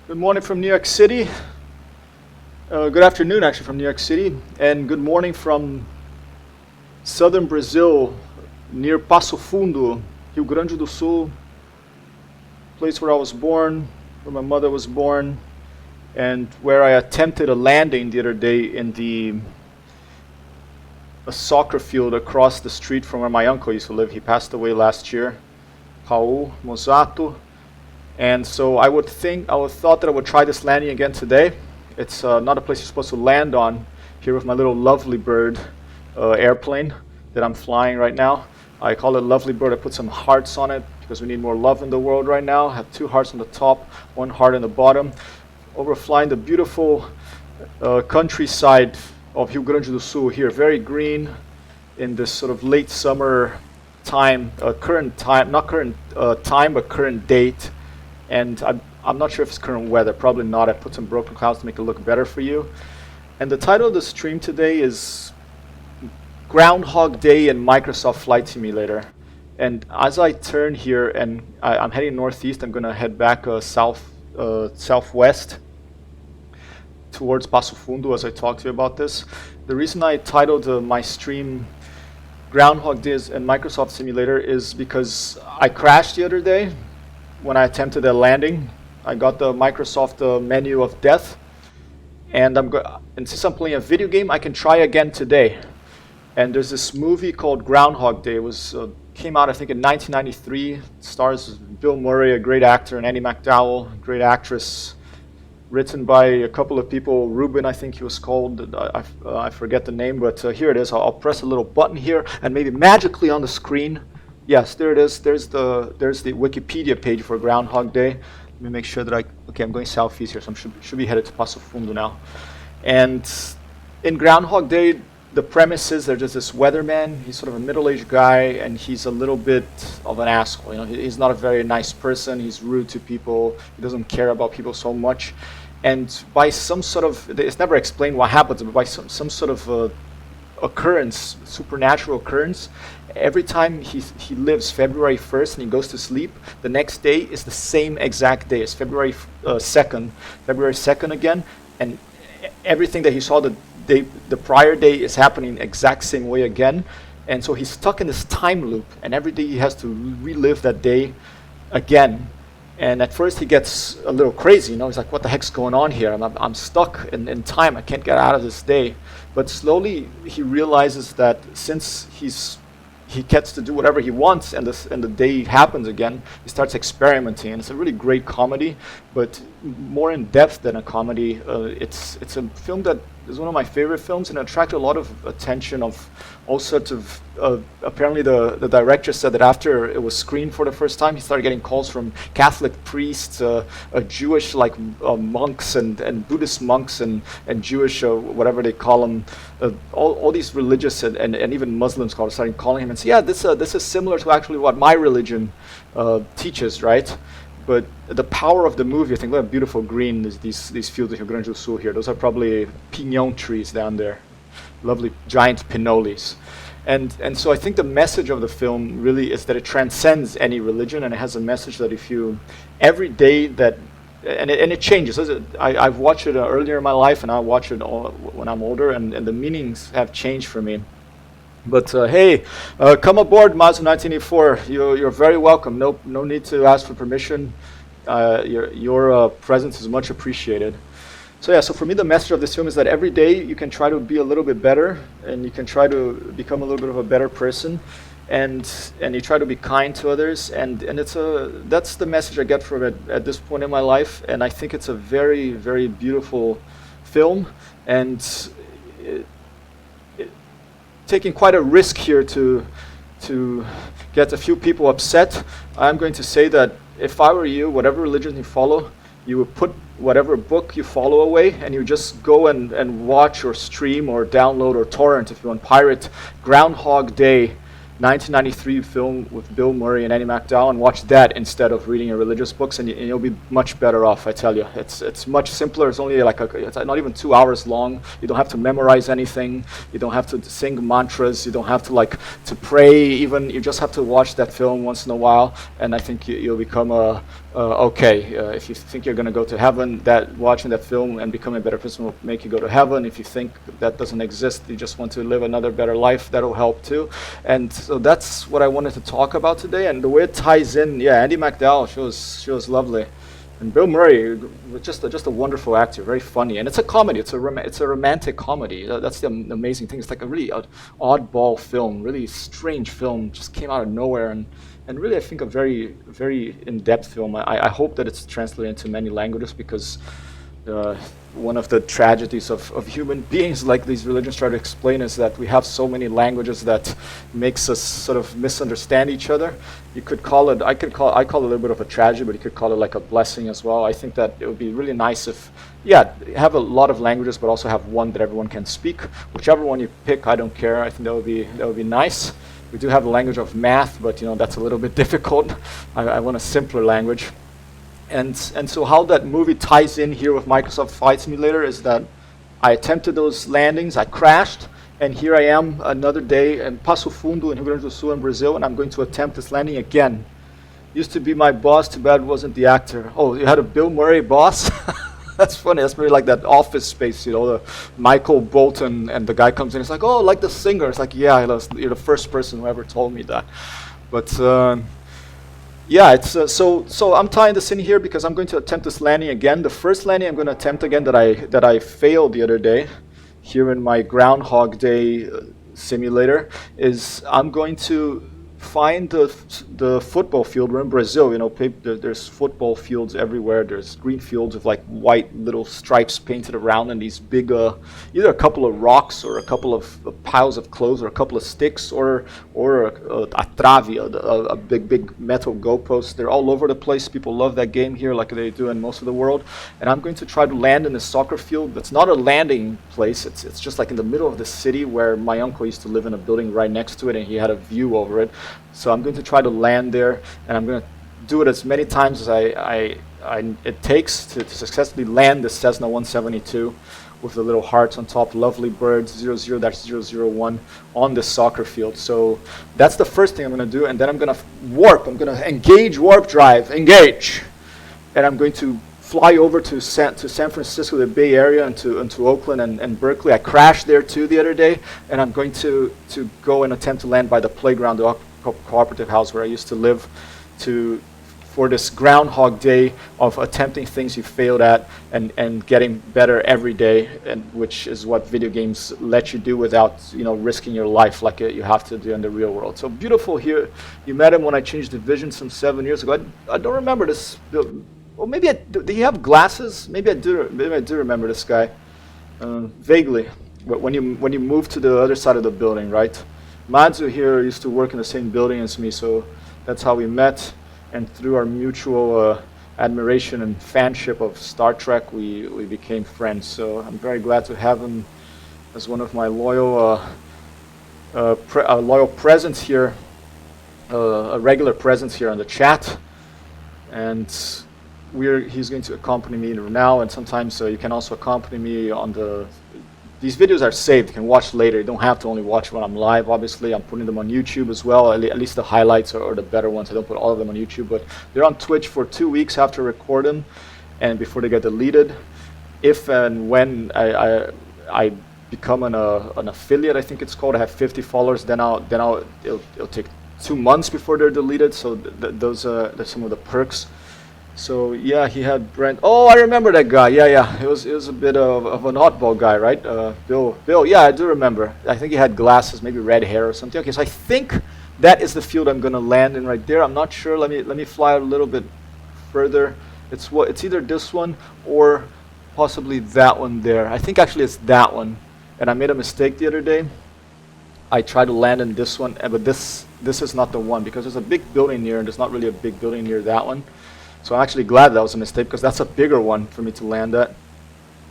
Good morning from New York City. Good afternoon, actually, from New York City. And good morning from southern Brazil, near Passo Fundo, Rio Grande do Sul, place where I was born, where my mother was born, and where I attempted a landing the other day in a soccer field across the street from where my uncle used to live. He passed away last year, Raul Mosato. And so I thought that I would try this landing again today. It's not a place you're supposed to land on. Here with my little Lovely Bird airplane that I'm flying right now. I call it Lovely Bird. I put some hearts on it because we need more love in the world right now. I have 2 hearts on the top, 1 heart on the bottom. Overflying the beautiful countryside of Rio Grande do Sul here. Very green in this sort of late summer time, current date. And I'm not sure if it's current weather, probably not. I put some broken clouds to make it look better for you. And the title of the stream today is Groundhog Day in Microsoft Flight Simulator. And as I turn here and I'm heading northeast, I'm going to head back southwest towards Passo Fundo as I talk to you about this. The reason I titled my stream Groundhog Day in Microsoft Simulator is because I crashed the other day. When I attempted a landing, I got the Microsoft menu of death, and since I'm playing a video game, I can try again today. And there's this movie called Groundhog Day. It came out, I think, in 1993. It stars Bill Murray, a great actor, and Annie McDowell, a great actress. Written by a couple of people. Ruben, I think he was called. I forget the name, but here it is. I'll press a little button here, and maybe magically on the screen. Yes, there it is. There's the Wikipedia page for Groundhog Day. Let me make sure that I'm going southeast here, so I should be headed to Passo Fundo now. And in Groundhog Day, the premise is there's just this weatherman. He's sort of a middle-aged guy, and he's a little bit of an asshole. You know, he's not a very nice person. He's rude to people. He doesn't care about people so much. And by some sort of, it's never explained what happens, but by some sort of occurrence, supernatural occurrence, every time he lives February 1st and he goes to sleep, the next day is the same exact day. It's February 2nd again, and everything that he saw the prior day is happening exact same way again. And so he's stuck in this time loop, and every day he has to relive that day again. And at first he gets a little crazy, you know, he's like, what the heck's going on here? I'm stuck in time, I can't get out of this day. But slowly he realizes that since he gets to do whatever he wants and the day happens again, he starts experimenting. And it's a really great comedy, but more in depth than a comedy. It's a film that is one of my favorite films and attracted a lot of attention of all sorts of, apparently the director said that after it was screened for the first time, he started getting calls from Catholic priests, Jewish monks and Buddhist monks and Jewish, whatever they call them, all these religious and even Muslim scholars started calling him and say, yeah, this is similar to actually what my religion teaches, right? But the power of the movie, I think, look at beautiful green, these fields of Rio Grande do Sul here. Those are probably piñón trees down there. Lovely giant pinoles. And so I think the message of the film really is that it transcends any religion, and it has a message that every day that, and it changes. I've watched it earlier in my life, and I watch it when I'm older, and the meanings have changed for me. But hey, come aboard, Mazu 1984. You're very welcome. No need to ask for permission. Your presence is much appreciated. So yeah, so for me the message of this film is that every day you can try to be a little bit better, and you can try to become a little bit of a better person, and you try to be kind to others, and that's the message I get from it at this point in my life, and I think it's a very, very beautiful film, and taking quite a risk here to get a few people upset. I'm going to say that if I were you, whatever religion you follow, you would put whatever book you follow away, and you just go and watch or stream or download or torrent, if you want, pirate Groundhog Day 1993 film with Bill Murray and Annie McDowell, and watch that instead of reading your religious books, and you'll be much better off, I tell you. It's much simpler. It's only it's not even 2 hours long. You don't have to memorize anything. You don't have to sing mantras. You don't have to pray even. You just have to watch that film once in a while, and I think you'll become a okay, if you think you're going to go to heaven, that watching that film and becoming a better person will make you go to heaven. If you think that doesn't exist, you just want to live another better life, that'll help too. And so that's what I wanted to talk about today. And the way it ties in, yeah, Andy McDowell, she was lovely. And Bill Murray, just a wonderful actor, very funny, and it's a comedy. It's a romantic comedy. That's the amazing thing. It's like a really oddball film, really strange film, just came out of nowhere, and really I think a very in-depth film. I hope that it's translated into many languages because one of the tragedies of human beings, like these religions try to explain, is that we have so many languages that makes us sort of misunderstand each other. You could call it, I call it a little bit of a tragedy, but you could call it like a blessing as well. I think that it would be really nice if, yeah, have a lot of languages, but also have one that everyone can speak. Whichever one you pick, I don't care. I think that would be nice. We do have the language of math, but that's a little bit difficult. I want a simpler language. And so how that movie ties in here with Microsoft Flight Simulator is that I attempted those landings, I crashed, and here I am another day in Passo Fundo in Rio Grande do Sul in Brazil, and I'm going to attempt this landing again. Used to be my boss, too bad it wasn't the actor. Oh, you had a Bill Murray boss? That's funny. That's maybe like that Office Space, the Michael Bolton, and the guy comes in, it's like, oh, like the singer. It's like, yeah, you're the first person who ever told me that. But yeah, it's so I'm tying this in here because I'm going to attempt this landing again. The first landing I'm going to attempt again that I failed the other day here in my Groundhog Day simulator is I'm going to find the football field. We're in Brazil, there's football fields everywhere. There's green fields with like white little stripes painted around and these big, either a couple of rocks or a couple of piles of clothes or a couple of sticks or a trave, a big metal goalpost. They're all over the place. People love that game here like they do in most of the world. And I'm going to try to land in a soccer field that's not a landing place. It's just like in the middle of the city where my uncle used to live in a building right next to it and he had a view over it. So I'm going to try to land there, and I'm going to do it as many times as it takes to successfully land the Cessna 172 with the little hearts on top, lovely birds, 00-001 on the soccer field. So that's the first thing I'm going to do, and then I'm going to warp. I'm going to engage warp drive, engage. And I'm going to fly over to San Francisco, the Bay Area, and to Oakland and Berkeley. I crashed there too the other day, and I'm going to go and attempt to land by the playground, the cooperative house where I used to live, for this Groundhog Day of attempting things you failed at and getting better every day, and which is what video games let you do without risking your life like you have to do in the real world. So beautiful here. You met him when I changed division some 7 years ago. I don't remember this. Well, maybe did he have glasses? Maybe I do remember this guy vaguely. But when you move to the other side of the building, right? Madzu here used to work in the same building as me, so that's how we met. And through our mutual admiration and fanship of Star Trek, we became friends. So I'm very glad to have him as one of my loyal presence here, a regular presence here on the chat. And he's going to accompany me now, and sometimes you can also accompany me on these videos are saved. You can watch later. You don't have to only watch when I'm live. Obviously, I'm putting them on YouTube as well, at least the highlights are the better ones. I don't put all of them on YouTube, but they're on Twitch for 2 weeks after I record them and before they get deleted. If and when I become an affiliate, I think it's called, I have 50 followers, then it'll take 2 months before they're deleted. So those are some of the perks. So yeah, he had Brent. Oh, I remember that guy. Yeah. It was a bit of an oddball guy, right? Bill. Yeah, I do remember. I think he had glasses, maybe red hair or something. Okay, so I think that is the field I'm gonna land in right there. I'm not sure. Let me fly out a little bit further. It's either this one or possibly that one there. I think actually it's that one. And I made a mistake the other day. I tried to land in this one, but this is not the one because there's a big building near, and there's not really a big building near that one. So I'm actually glad that was a mistake because that's a bigger one for me to land at.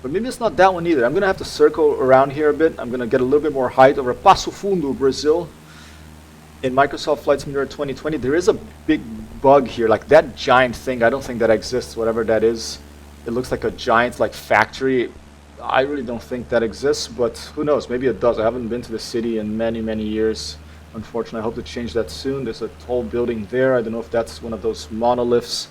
But maybe it's not that one either. I'm going to have to circle around here a bit. I'm going to get a little bit more height over Passo Fundo, Brazil. In Microsoft Flight Simulator 2020, there is a big bug here, like that giant thing. I don't think that exists, whatever that is. It looks like a giant factory. I really don't think that exists, but who knows? Maybe it does. I haven't been to the city in many, many years. Unfortunately, I hope to change that soon. There's a tall building there. I don't know if that's one of those monoliths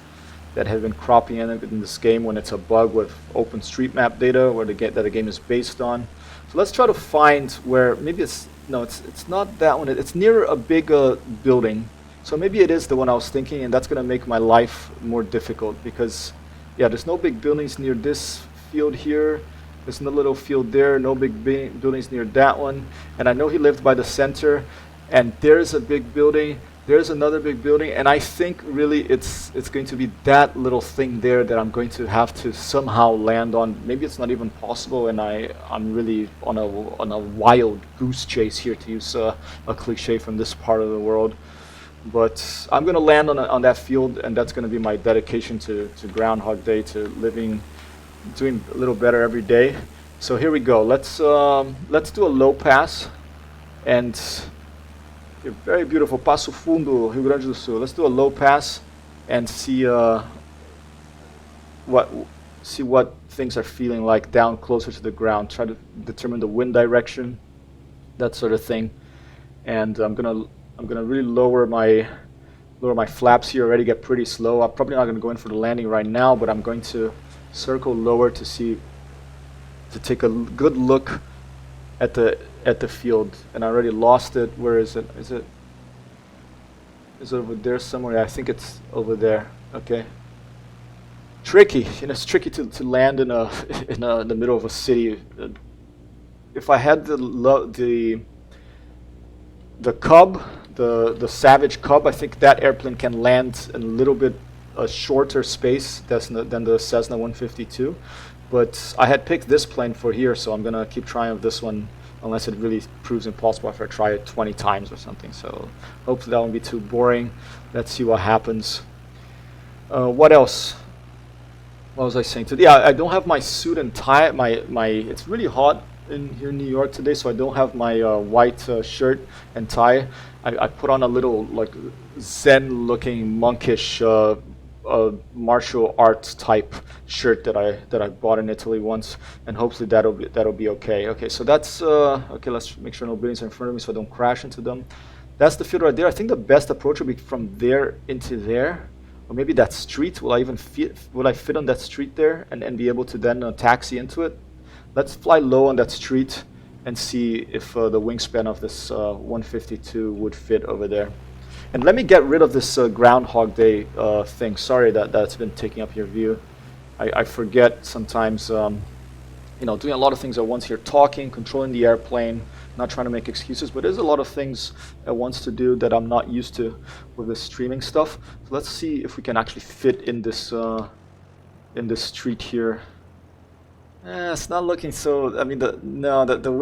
that have been cropping in this game when it's a bug with OpenStreetMap data where that the game is based on. So let's try to find where maybe it's not that one. It's near a big building. So maybe it is the one I was thinking, and that's going to make my life more difficult because, yeah, there's no big buildings near this field here. There's no little field there, no big buildings near that one. And I know he lived by the center, and there's a big building. There's another big building, and I think really it's going to be that little thing there that I'm going to have to somehow land on. Maybe it's not even possible, and I'm really on a wild goose chase here, to use a cliche from this part of the world. But I'm gonna land on that field, and that's gonna be my dedication to Groundhog Day, to doing a little better every day. So here we go. Let's do a low pass, and very beautiful Passo Fundo, Rio Grande do Sul. Let's do a low pass and see what things are feeling like down closer to the ground. Try to determine the wind direction, that sort of thing. And I'm gonna really lower my flaps here. Already get pretty slow. I'm probably not going to go in for the landing right now, but I'm going to circle lower to take a good look at the field. And I already lost it. Where is it? Is it over there somewhere? I think it's over there. Okay. Tricky. It's tricky to land in the middle of a city. If I had the Cub, the Savage Cub, I think that airplane can land in a little bit a shorter space than the Cessna 152. But I had picked this plane for here, so I'm gonna keep trying with this one, unless it really proves impossible after I try it 20 times or something. So hopefully that won't be too boring. Let's see what happens. What else? What was I saying? Yeah, I don't have my suit and tie. It's really hot here in New York today, so I don't have my white shirt and tie. I put on a little like Zen-looking monkish martial arts type shirt that I bought in Italy once, and hopefully that'll be okay. Okay, so that's okay. Let's make sure no buildings are in front of me so I don't crash into them. That's the field right there. I think the best approach would be from there into there, or maybe that street. Will I fit on that street there and be able to then taxi into it? Let's fly low on that street and see if the wingspan of this 152 would fit over there. And let me get rid of this Groundhog Day thing. Sorry that's been taking up your view. I forget sometimes, doing a lot of things at once here, talking, controlling the airplane, not trying to make excuses, but there's a lot of things at once to do that I'm not used to with this streaming stuff. So let's see if we can actually fit in this street here. It's not looking so. I mean, the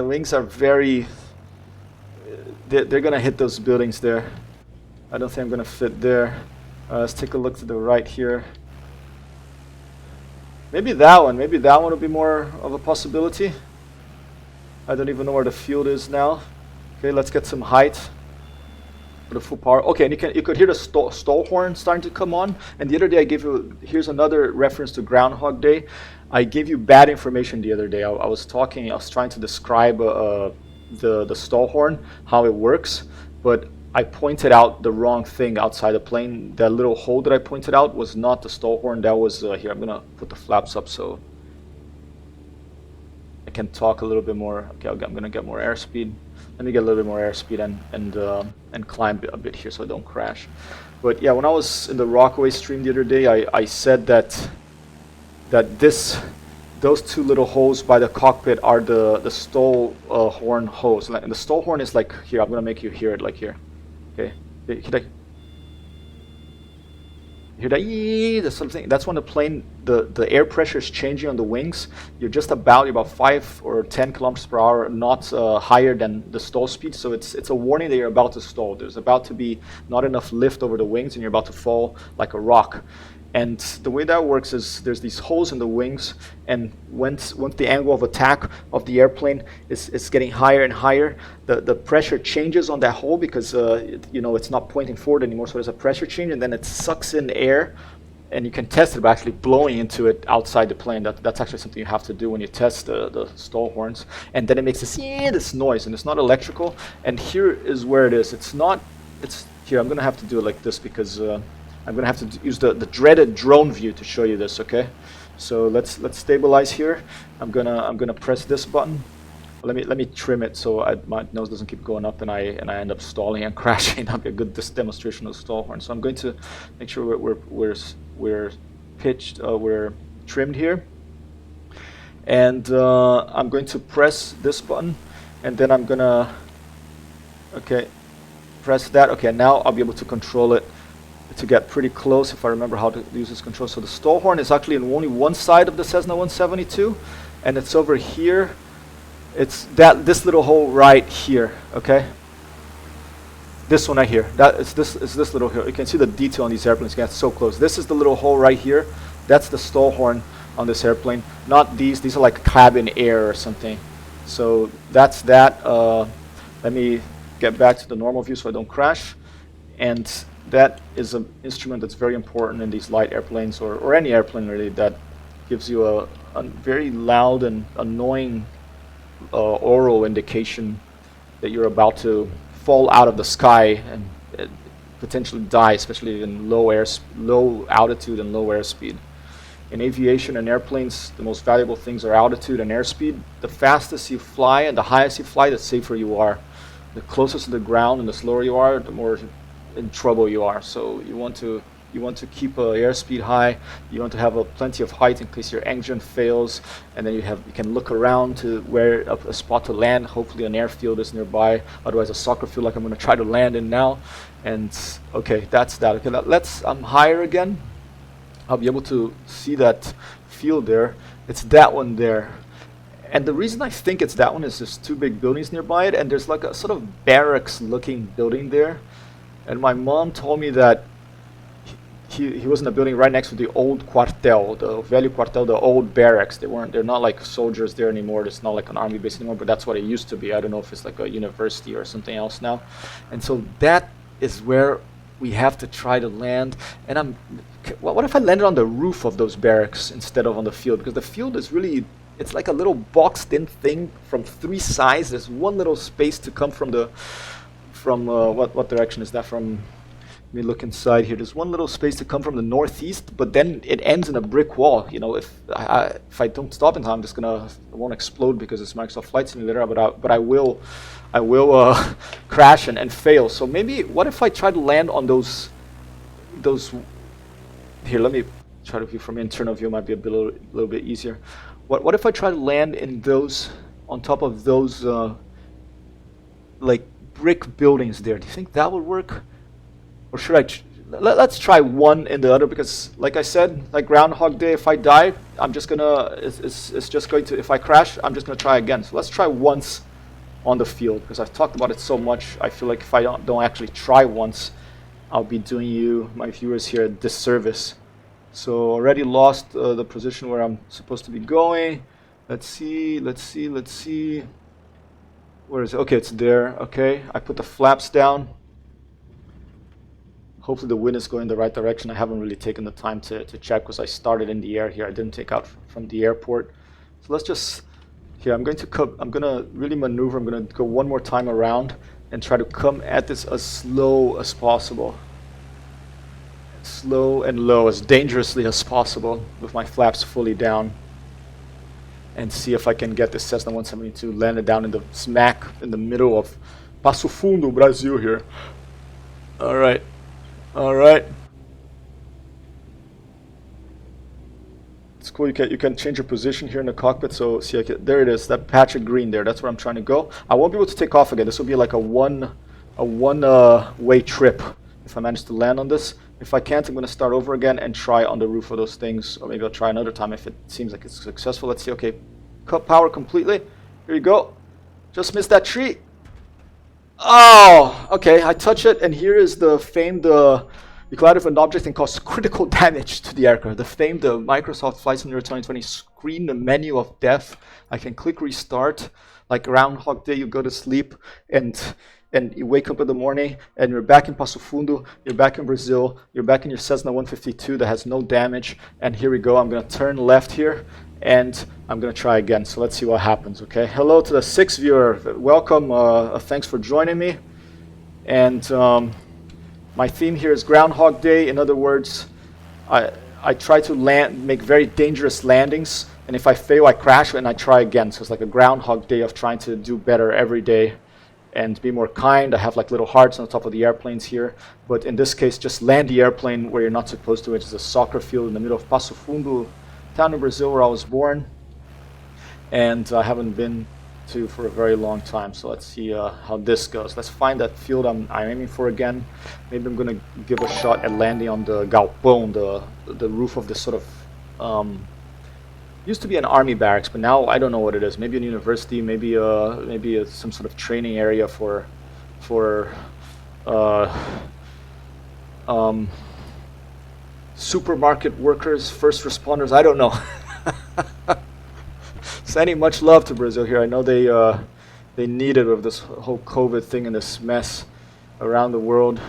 wings are very. They're gonna hit those buildings there. I don't think I'm gonna fit there. Let's take a look to the right here. Maybe that one. Maybe that one would be more of a possibility. I don't even know where the field is now. Okay, let's get some height for the full power. Okay, and you could hear the stall horn starting to come on. And the other day I gave you. Here's another reference to Groundhog Day. I gave you bad information the other day. I was trying to describe the stall horn, how it works, but I pointed out the wrong thing outside the plane. That little hole that I pointed out was not the stall horn. That was here. I'm gonna put the flaps up so I can talk a little bit more. Okay, I'm gonna get more airspeed. Let me get a little bit more airspeed and climb a bit here so I don't crash. But yeah, when I was in the Rockaway stream the other day, I said that those two little holes by the cockpit are the stall horn holes. And the stall horn is like here. I'm gonna make you hear it like here. Okay, hear that? There's something. That's when the air pressure is changing on the wings. You're about 5 or 10 kilometers per hour, not higher than the stall speed. So it's a warning that you're about to stall. There's about to be not enough lift over the wings, and you're about to fall like a rock. And the way that works is there's these holes in the wings, and once the angle of attack of the airplane is getting higher and higher, the pressure changes on that hole because it's not pointing forward anymore. So there's a pressure change, and then it sucks in air, and you can test it by actually blowing into it outside the plane. That's actually something you have to do when you test the stall horns, and then it makes this noise, and it's not electrical. And here is where it is. It's here. I'm gonna have to do it like this because. I'm gonna have to use the dreaded drone view to show you this, okay? So let's stabilize here. I'm gonna press this button. Let me trim it so my nose doesn't keep going up and I end up stalling and crashing. That'd be a good demonstration of stall horn. So I'm going to make sure we're pitched, we're trimmed here, and I'm going to press this button, and then I'm gonna press that. Okay, now I'll be able to control it to get pretty close if I remember how to use this control. So the stall horn is actually on only one side of the Cessna 172, and it's over here. It's this little hole right here, okay? This one right here. It's this little here. You can see the detail on these airplanes. Get so close. This is the little hole right here. That's the stall horn on this airplane. Not these. These are like cabin air or something. So that's that. Let me get back to the normal view so I don't crash. And that is an instrument that's very important in these light airplanes or any airplane really, that gives you a very loud and annoying oral indication that you're about to fall out of the sky and potentially die, especially in low altitude and low airspeed. In aviation and airplanes, the most valuable things are altitude and airspeed. The fastest you fly and the highest you fly, the safer you are. The closer to the ground and the slower you are, the more in trouble you are. So you want to keep airspeed high. You want to have plenty of height in case your engine fails, and then you can look around to where a spot to land. Hopefully an airfield is nearby, otherwise a soccer field like I'm going to try to land in now. And okay, that's that. Okay, I'm higher again. I'll be able to see that field there. It's that one there. And the reason I think it's that one is there's two big buildings nearby it, and there's like a sort of barracks looking building there. And my mom told me that he was in a building right next to the old cuartel, the velho cuartel, the old barracks. They're not like soldiers there anymore. It's not like an army base anymore, but that's what it used to be. I don't know if it's like a university or something else now. And so that is where we have to try to land. And what if I landed on the roof of those barracks instead of on the field? Because the field is really, it's like a little boxed in thing from three sides. There's one little space to come from what direction is that from? Let me look inside here. There's one little space to come from the northeast, but then it ends in a brick wall. You know, if I don't stop in time, it won't explode because it's Microsoft Flight Simulator. But I will crash and fail. So maybe what if I try to land on those? Here, let me try to view from internal view. Might be a little bit easier. What if I try to land in those, on top of those like brick buildings there? Do you think that would work? Or should I let's try one and the other, because like I said, like Groundhog Day, if I die, I'm just gonna, it's just going to, if I crash, I'm just gonna try again. So let's try once on the field, because I've talked about it so much. I feel like if I don't actually try once, I'll be doing you, my viewers here, a disservice. So already lost the position where I'm supposed to be going. Let's see. Where is it? Okay, it's there. Okay, I put the flaps down. Hopefully the wind is going the right direction. I haven't really taken the time to check because I started in the air here. I didn't take out from the airport. So let's just, here, I'm going to really maneuver. I'm going to go one more time around and try to come at this as slow as possible. Slow and low, as dangerously as possible, with my flaps fully down. And see if I can get this Cessna 172 landed down in the smack in the middle of Passo Fundo, Brazil here. All right. It's cool. You can change your position here in the cockpit. So see, there it is. That patch of green there. That's where I'm trying to go. I won't be able to take off again. This will be like a one way trip if I manage to land on this. If I can't, I'm going to start over again and try on the roof of those things, or maybe I'll try another time if it seems like it's successful. Let's see. Okay, cut power completely. Here you go. Just missed that tree. Oh, okay, I touch it, and here is the famed, you collide with an object and cause critical damage to the aircraft. The famed Microsoft Flight Simulator 2020 screen, the menu of death. I can click restart, like Groundhog Day. You go to sleep, and you wake up in the morning, and you're back in Passo Fundo, you're back in Brazil, you're back in your Cessna 152 that has no damage, and here we go. I'm going to turn left here, and I'm going to try again. So let's see what happens, okay? Hello to the 6th viewer. Welcome. Thanks for joining me. And My theme here is Groundhog Day. In other words, I try to make very dangerous landings, and if I fail, I crash and I try again. So it's like a Groundhog Day of trying to do better every day and be more kind. I have like little hearts on the top of the airplanes here, but in this case, just land the airplane where you're not supposed to, which is a soccer field in the middle of Passo Fundo, town in Brazil where I was born, and I haven't been to for a very long time. So let's see how this goes. Let's find that field I'm aiming for again. Maybe I'm gonna give a shot at landing on the galpón, the roof of this sort of used to be an army barracks, but now I don't know what it is. Maybe a university, maybe some sort of training area for supermarket workers, first responders. I don't know. Sending much love to Brazil here. I know they need it with this whole COVID thing and this mess around the world.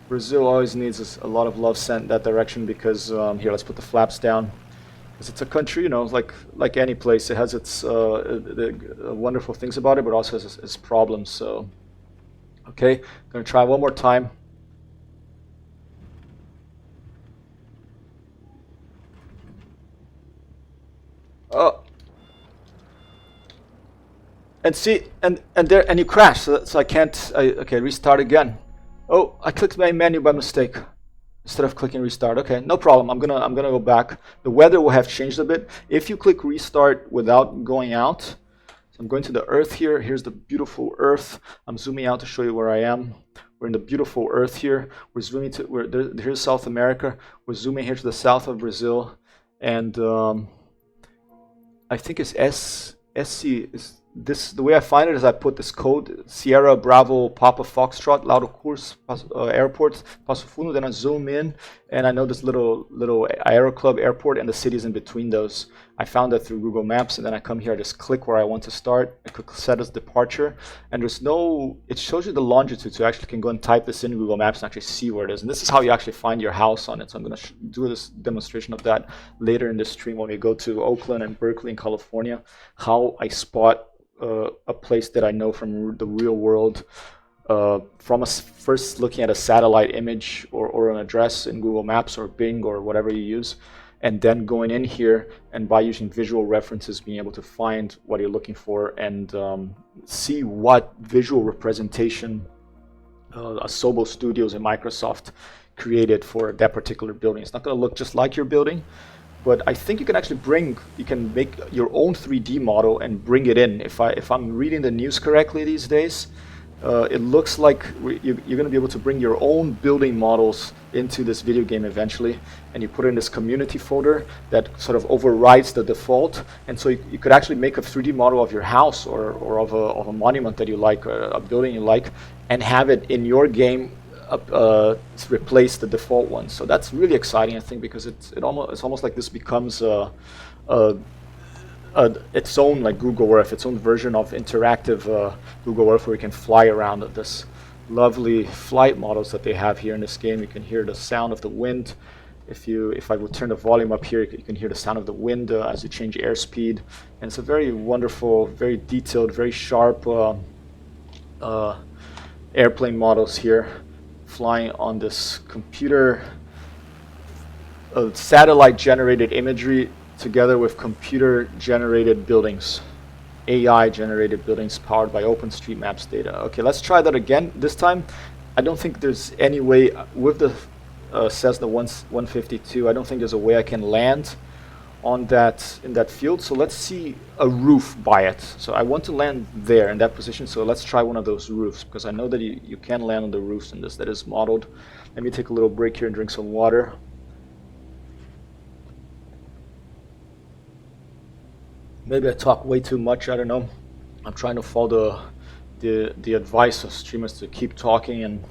Brazil always needs a lot of love sent that direction because here, let's put the flaps down. Because it's a country, you know, like any place, it has its wonderful things about it, but also has its problems. So, okay, I'm gonna try one more time. Oh. And see, and you crash, so I can't. Okay, restart again. Oh, I clicked my menu by mistake instead of clicking restart. Okay, no problem. I'm gonna go back. The weather will have changed a bit if you click restart without going out. So I'm going to the Earth here. Here's the beautiful Earth. I'm zooming out to show you where I am. We're in the beautiful Earth here. We're zooming to here's South America. We're zooming here to the south of Brazil, and I think it's SC is. This, the way I find it is I put this code, Sierra Bravo Papa Foxtrot, Lauro Curso Airport, Passo Fundo, then I zoom in, and I know this little Aero Club airport and the cities in between those. I found that through Google Maps, and then I come here, I just click where I want to start, I click set as departure, and there's no, it shows you the longitude, so you actually can go and type this in Google Maps and actually see where it is. And this is how you actually find your house on it, so I'm going to do this demonstration of that later in this stream when we go to Oakland and Berkeley in California, how I spot a place that I know from the real world from first looking at a satellite image or an address in Google Maps or Bing or whatever you use, and then going in here and by using visual references being able to find what you're looking for and see what visual representation Asobo Studios and Microsoft created for that particular building. It's not going to look just like your building, but I think you can actually you can make your own 3D model and bring it in. If I'm reading the news correctly these days, it looks like you're going to be able to bring your own building models into this video game eventually, and you put it in this community folder that sort of overrides the default, and so you could actually make a 3D model of your house or of a monument that you like, or a building you like, and have it in your game to replace the default one. So that's really exciting, I think, because it's almost like this becomes its own like Google Earth, its own version of interactive Google Earth, where you can fly around this lovely flight models that they have here in this game. You can hear the sound of the wind. If I would turn the volume up here, you can hear the sound of the wind as you change airspeed. And it's a very wonderful, very detailed, very sharp airplane models here, flying on this computer, satellite-generated imagery together with computer-generated buildings, AI-generated buildings powered by OpenStreetMaps data. Okay, let's try that again. This time, I don't think there's any way, with the Cessna 152, I don't think there's a way I can land on in that field. So let's see a roof by it. So I want to land there in that position, so let's try one of those roofs, because I know that you can land on the roofs in this that is modeled. Let me take a little break here and drink some water. Maybe I talk way too much, I don't know. I'm trying to follow the advice of streamers to keep talking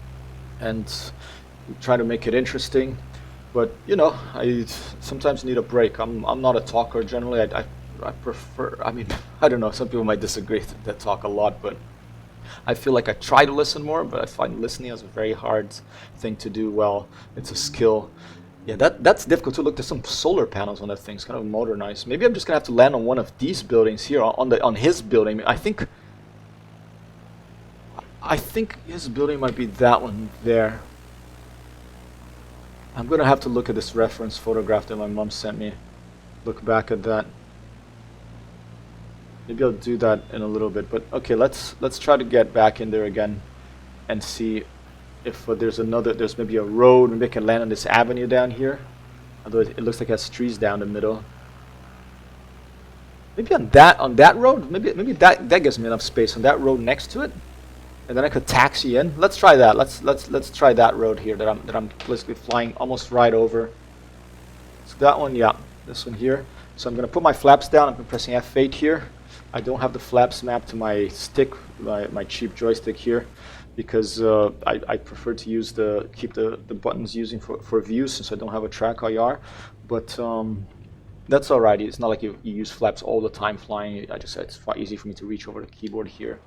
and try to make it interesting. But you know, I sometimes need a break. I'm not a talker generally. I prefer, I mean, I don't know, some people might disagree that talk a lot, but I feel like I try to listen more, but I find listening is a very hard thing to do well. It's a skill. Yeah, that's difficult to look. There's some solar panels on that thing. It's kind of modernized. Maybe I'm just gonna have to land on one of these buildings here, on his building. I think his building might be that one there. I'm gonna have to look at this reference photograph that my mom sent me. Look back at that. Maybe I'll do that in a little bit. But okay, let's try to get back in there again and see if there's maybe a road. Maybe I can land on this avenue down here. Although it looks like it has trees down the middle. Maybe on that road, maybe that gives me enough space on that road next to it, and then I could taxi in. Let's try that. Let's try that road here that I'm basically flying almost right over. So that one, yeah, this one here. So I'm gonna put my flaps down. I'm pressing F8 here. I don't have the flaps mapped to my stick, my cheap joystick here, because I prefer to use keep the buttons using for view since I don't have a track IR, but. That's alright. It's not like you use flaps all the time flying. I just said it's easy for me to reach over the keyboard here.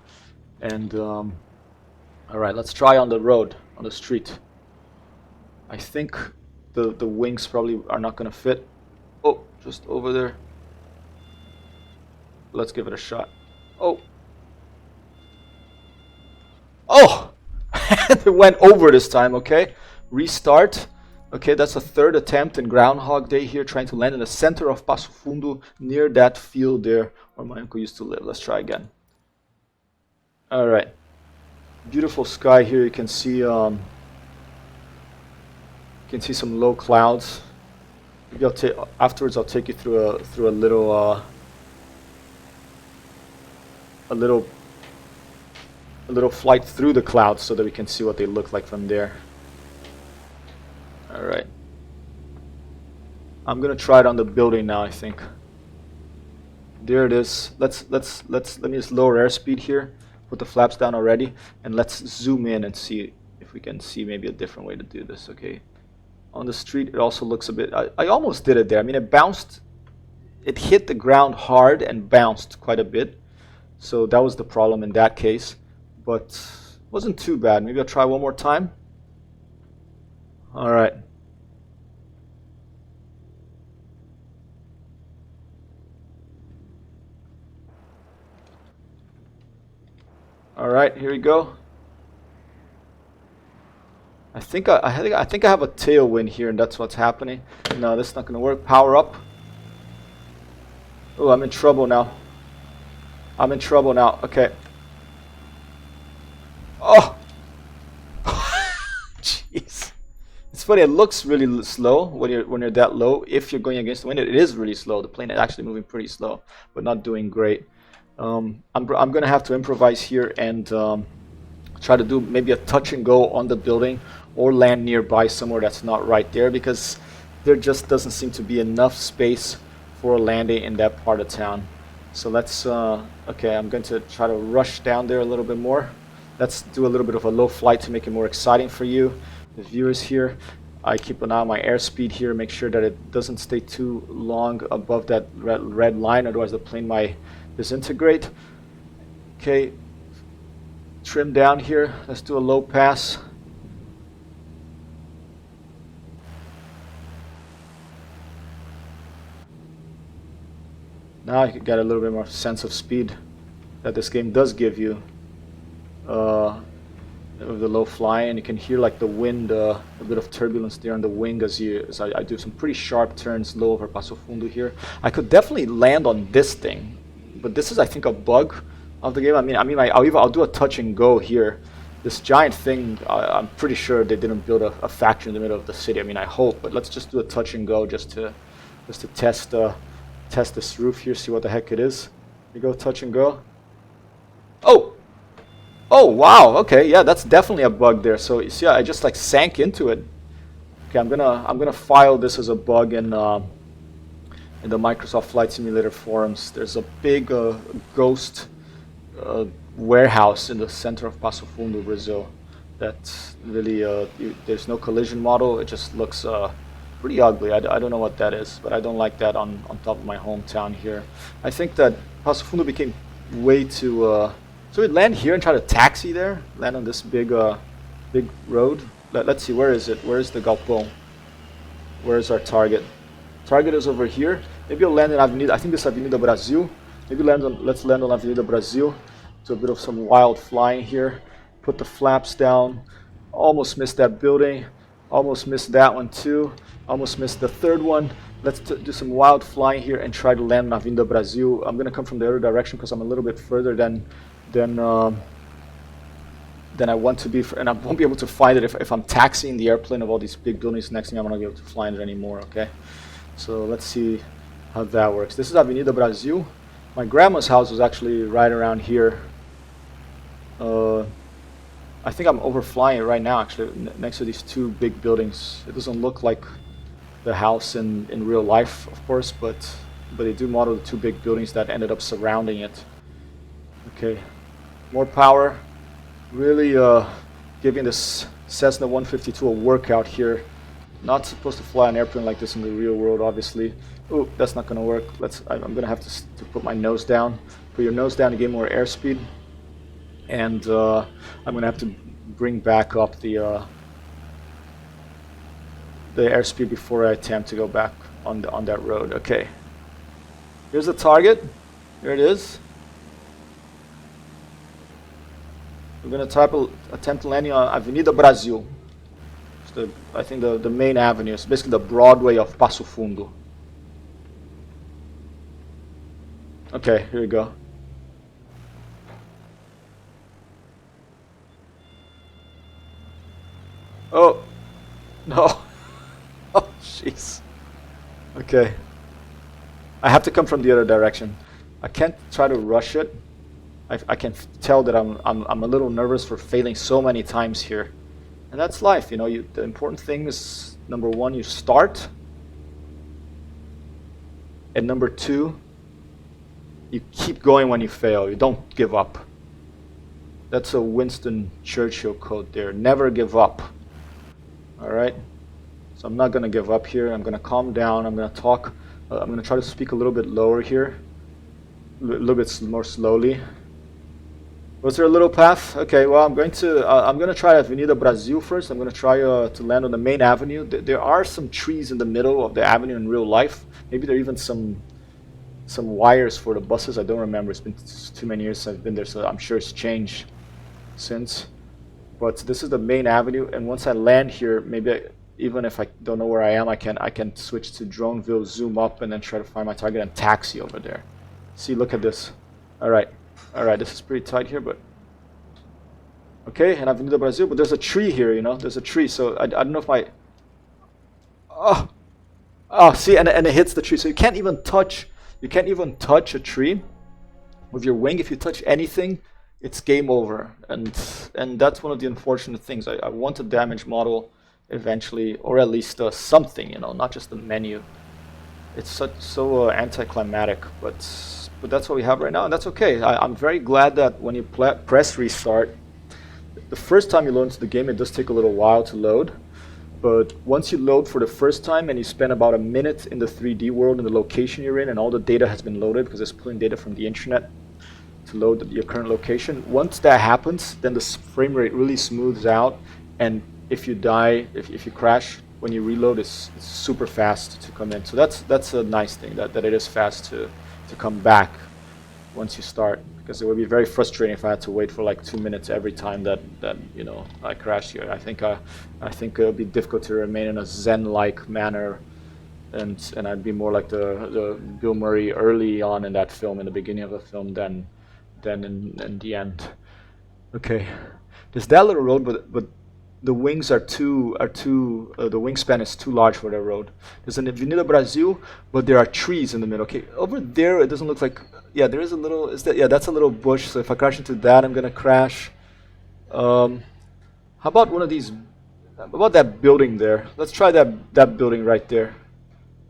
And alright, let's try on the road, on the street. I think the wings probably are not going to fit. Oh, just over there. Let's give it a shot. Oh! Oh! It went over this time, okay. Restart. Okay, that's a third attempt in Groundhog Day here, trying to land in the center of Passo Fundo, near that field there where my uncle used to live. Let's try again. Alright. Beautiful sky here. You can see some low clouds. Maybe afterwards I'll take you through a little flight through the clouds so that we can see what they look like from there. Alright. I'm gonna try it on the building now, I think. There it is. Let me just lower airspeed here. Put the flaps down already, and let's zoom in and see if we can see maybe a different way to do this. Okay. On the street it also looks a bit I almost did it there. I mean it hit the ground hard and bounced quite a bit. So that was the problem in that case. But wasn't too bad. Maybe I'll try one more time. Alright. Alright, here we go. I think I have a tailwind here, and that's what's happening. No, that's not gonna work. Power up. Oh, I'm in trouble now. I'm in trouble now. Okay. Oh! Jeez. It's funny, it looks really slow when you're that low. If you're going against the wind, it is really slow. The plane is actually moving pretty slow, but not doing great. I'm gonna have to improvise here and try to do maybe a touch and go on the building or land nearby somewhere that's not right there, because there just doesn't seem to be enough space for a landing in that part of town. So let's okay, I'm going to try to rush down there a little bit more. Let's do a little bit of a low flight to make it more exciting for you, the viewers here. I keep an eye on my airspeed here, make sure that it doesn't stay too long above that red line, otherwise the plane might disintegrate. Okay, trim down here. Let's do a low pass. Now you got a little bit more sense of speed that this game does give you with the low flying, and you can hear like the wind, a bit of turbulence there on the wing as I do some pretty sharp turns low over Passo Fundo here. I could definitely land on this thing, but this is, I think, a bug of the game. I'll do a touch and go here. This giant thing, I'm pretty sure they didn't build a factory in the middle of the city. I mean, I hope, but let's just do a touch and go just to test this roof here, see what the heck it is. Here we go, touch and go. Oh! Oh, wow, okay, yeah, that's definitely a bug there. So you see, I just like sank into it. Okay, I'm gonna file this as a bug in the Microsoft Flight Simulator forums. There's a big ghost warehouse in the center of Passo Fundo, Brazil. That's really there's no collision model. It just looks pretty ugly. I don't know what that is, but I don't like that on top of my hometown here. I think that Passo Fundo became way too. So we land here and try to taxi there. Land on this big road. Let's see, where is it? Where is the galpão? Where is our target? Target is over here. Maybe I'll land in Avenida. I think this is Avenida Brasil. Maybe let's land on Avenida Brasil. Do a bit of some wild flying here. Put the flaps down. Almost missed that building. Almost missed that one too. Almost missed the third one. Let's do some wild flying here and try to land on Avenida Brasil. I'm gonna come from the other direction because I'm a little bit further than I want to be, and I won't be able to find it if I'm taxiing the airplane of all these big buildings next to me. I'm not gonna be able to fly in it anymore. Okay, so let's see how that works. This is Avenida Brasil. My grandma's house was actually right around here. I think I'm overflying it right now, actually, next to these two big buildings. It doesn't look like the house in real life, of course, but they do model the two big buildings that ended up surrounding it. Okay, more power. Really giving this Cessna 152 a workout here. Not supposed to fly an airplane like this in the real world, obviously. Oh, that's not going to work. I'm going to have to put my nose down. Put your nose down to gain more airspeed. And I'm going to have to bring back up the airspeed before I attempt to go back on that road. Okay. Here's the target. Here it is. We're going to attempt landing on Avenida Brasil. I think the main avenue. It's basically the Broadway of Passo Fundo. Okay, here we go. Oh, no. Oh, jeez. Okay. I have to come from the other direction. I can't try to rush it. I can tell that I'm a little nervous for failing so many times here. And that's life, you know. The important thing is, number one, you start. And number two, you keep going when you fail. You don't give up. That's a Winston Churchill quote there. Never give up. All right? So I'm not going to give up here. I'm going to calm down. I'm going to talk. I'm going to try to speak a little bit lower here. A little bit more slowly. Was there a little path? Okay, well, I'm going to try Avenida Brasil first. I'm going to try to land on the main avenue. There are some trees in the middle of the avenue in real life. Maybe there are even some wires for the buses. I don't remember. It's been too many years since I've been there, so I'm sure it's changed since. But this is the main avenue, and once I land here, maybe even if I don't know where I am, I can switch to Droneville, zoom up, and then try to find my target and taxi over there. See, look at this. All right, this is pretty tight here, but okay, and Avenida Brasil, but there's a tree here, you know, there's a tree, so I don't know if my, see, and it hits the tree, so you can't even touch a tree with your wing. If you touch anything, it's game over, and that's one of the unfortunate things. I want a damage model eventually, or at least something, you know, not just the menu. It's so anticlimactic, but that's what we have right now, and that's okay. I'm very glad that when you press restart, the first time you load into the game, it does take a little while to load. But once you load for the first time and you spend about a minute in the 3D world in the location you're in, and all the data has been loaded because it's pulling data from the internet to load your current location. Once that happens, then the frame rate really smooths out, and if you die, if you crash, when you reload, it's super fast to come in. So that's a nice thing, that it is fast to come back once you start, because it would be very frustrating if I had to wait for like 2 minutes every time that you know I crashed here. I think it would be difficult to remain in a zen-like manner, and I'd be more like the Bill Murray early on in that film, in the beginning of the film, than in the end. Okay, there's that little road, but the wings are too the wingspan is too large for that road. There's an Avenida Brasil, but there are trees in the middle. Okay, over there it doesn't look like. Yeah, there is a little. That's a little bush. So if I crash into that, I'm gonna crash. How about one of these? How about that building there? Let's try that building right there.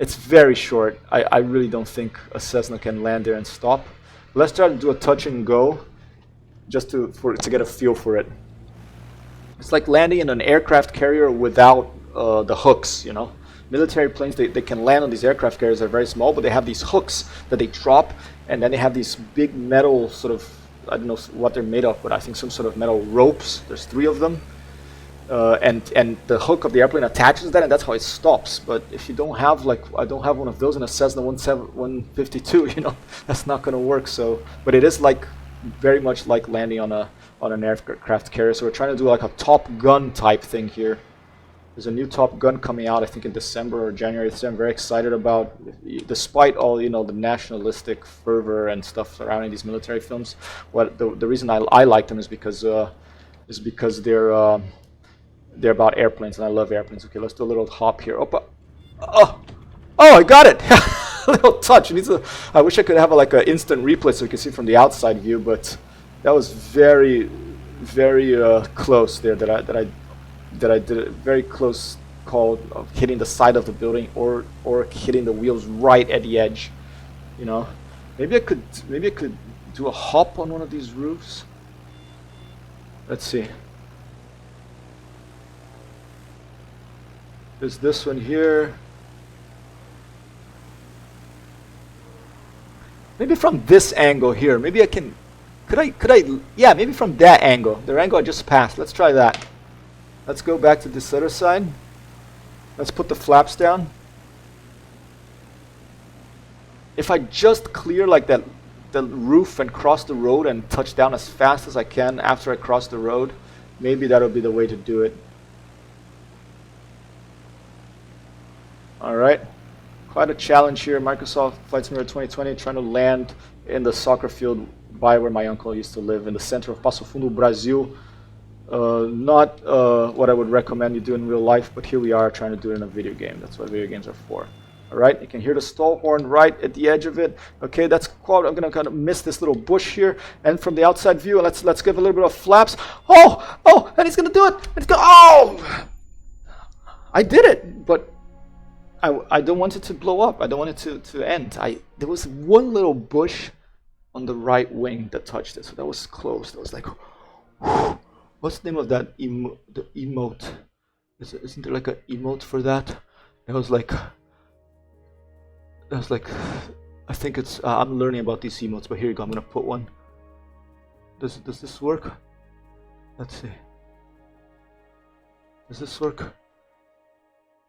It's very short. I really don't think a Cessna can land there and stop. Let's try to do a touch and go, just to get a feel for it. It's like landing in an aircraft carrier without the hooks, you know. Military planes, they can land on these aircraft carriers that are very small, but they have these hooks that they drop, and then they have these big metal sort of, I don't know what they're made of, but I think some sort of metal ropes. There's 3 of them. And the hook of the airplane attaches that, and that's how it stops. But if you don't have, like, I don't have one of those in a Cessna 152, you know, that's not going to work. So, but it is like very much like landing on an aircraft carrier. So we're trying to do like a Top Gun type thing here. There's a new Top Gun coming out, I think in December or January. So I'm very excited about, despite all the nationalistic fervor and stuff surrounding these military films. What the reason I like them is because they're about airplanes, and I love airplanes. Okay, let's do a little hop here. Oh, I got it. A little touch. I wish I could have like an instant replay so you can see from the outside view, but that was very, very close there. That I did a very close call of hitting the side of the building or hitting the wheels right at the edge. Maybe I could do a hop on one of these roofs. Let's see. There's this one here. Maybe from this angle here. Maybe I can. Yeah, maybe from that angle. The angle I just passed. Let's try that. Let's go back to this other side. Let's put the flaps down. If I just clear like that, the roof and cross the road and touch down as fast as I can after I cross the road, maybe that'll be the way to do it. All right. Quite a challenge here. Microsoft Flight Simulator 2020, trying to land in the soccer field by where my uncle used to live, in the center of Passo Fundo, Brazil. Not what I would recommend you do in real life, but here we are trying to do it in a video game. That's what video games are for. All right, you can hear the stall horn right at the edge of it. Okay, that's quite. I'm gonna kind of miss this little bush here, and from the outside view, let's give a little bit of flaps. Oh, and he's gonna do it. Oh, I did it, but I don't want it to blow up. I don't want it to end. There was one little bush on the right wing that touched it, so that was close. That was like, whew. What's the name of that the emote? Isn't there like an emote for that? It was like, I think it's. I'm learning about these emotes, but here you go. I'm gonna put one. Does this work? Let's see. Does this work?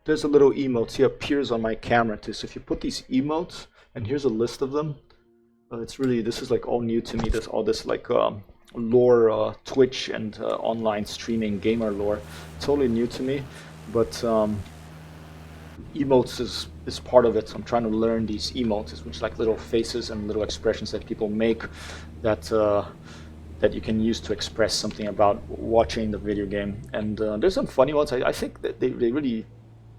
There's a little emote. He appears on my camera too. So if you put these emotes, and here's a list of them. This is like all new to me. There's all this like lore, Twitch and online streaming gamer lore. Totally new to me, but emotes is part of it. So I'm trying to learn these emotes, which is like little faces and little expressions that people make that you can use to express something about watching the video game. And there's some funny ones. I think that they really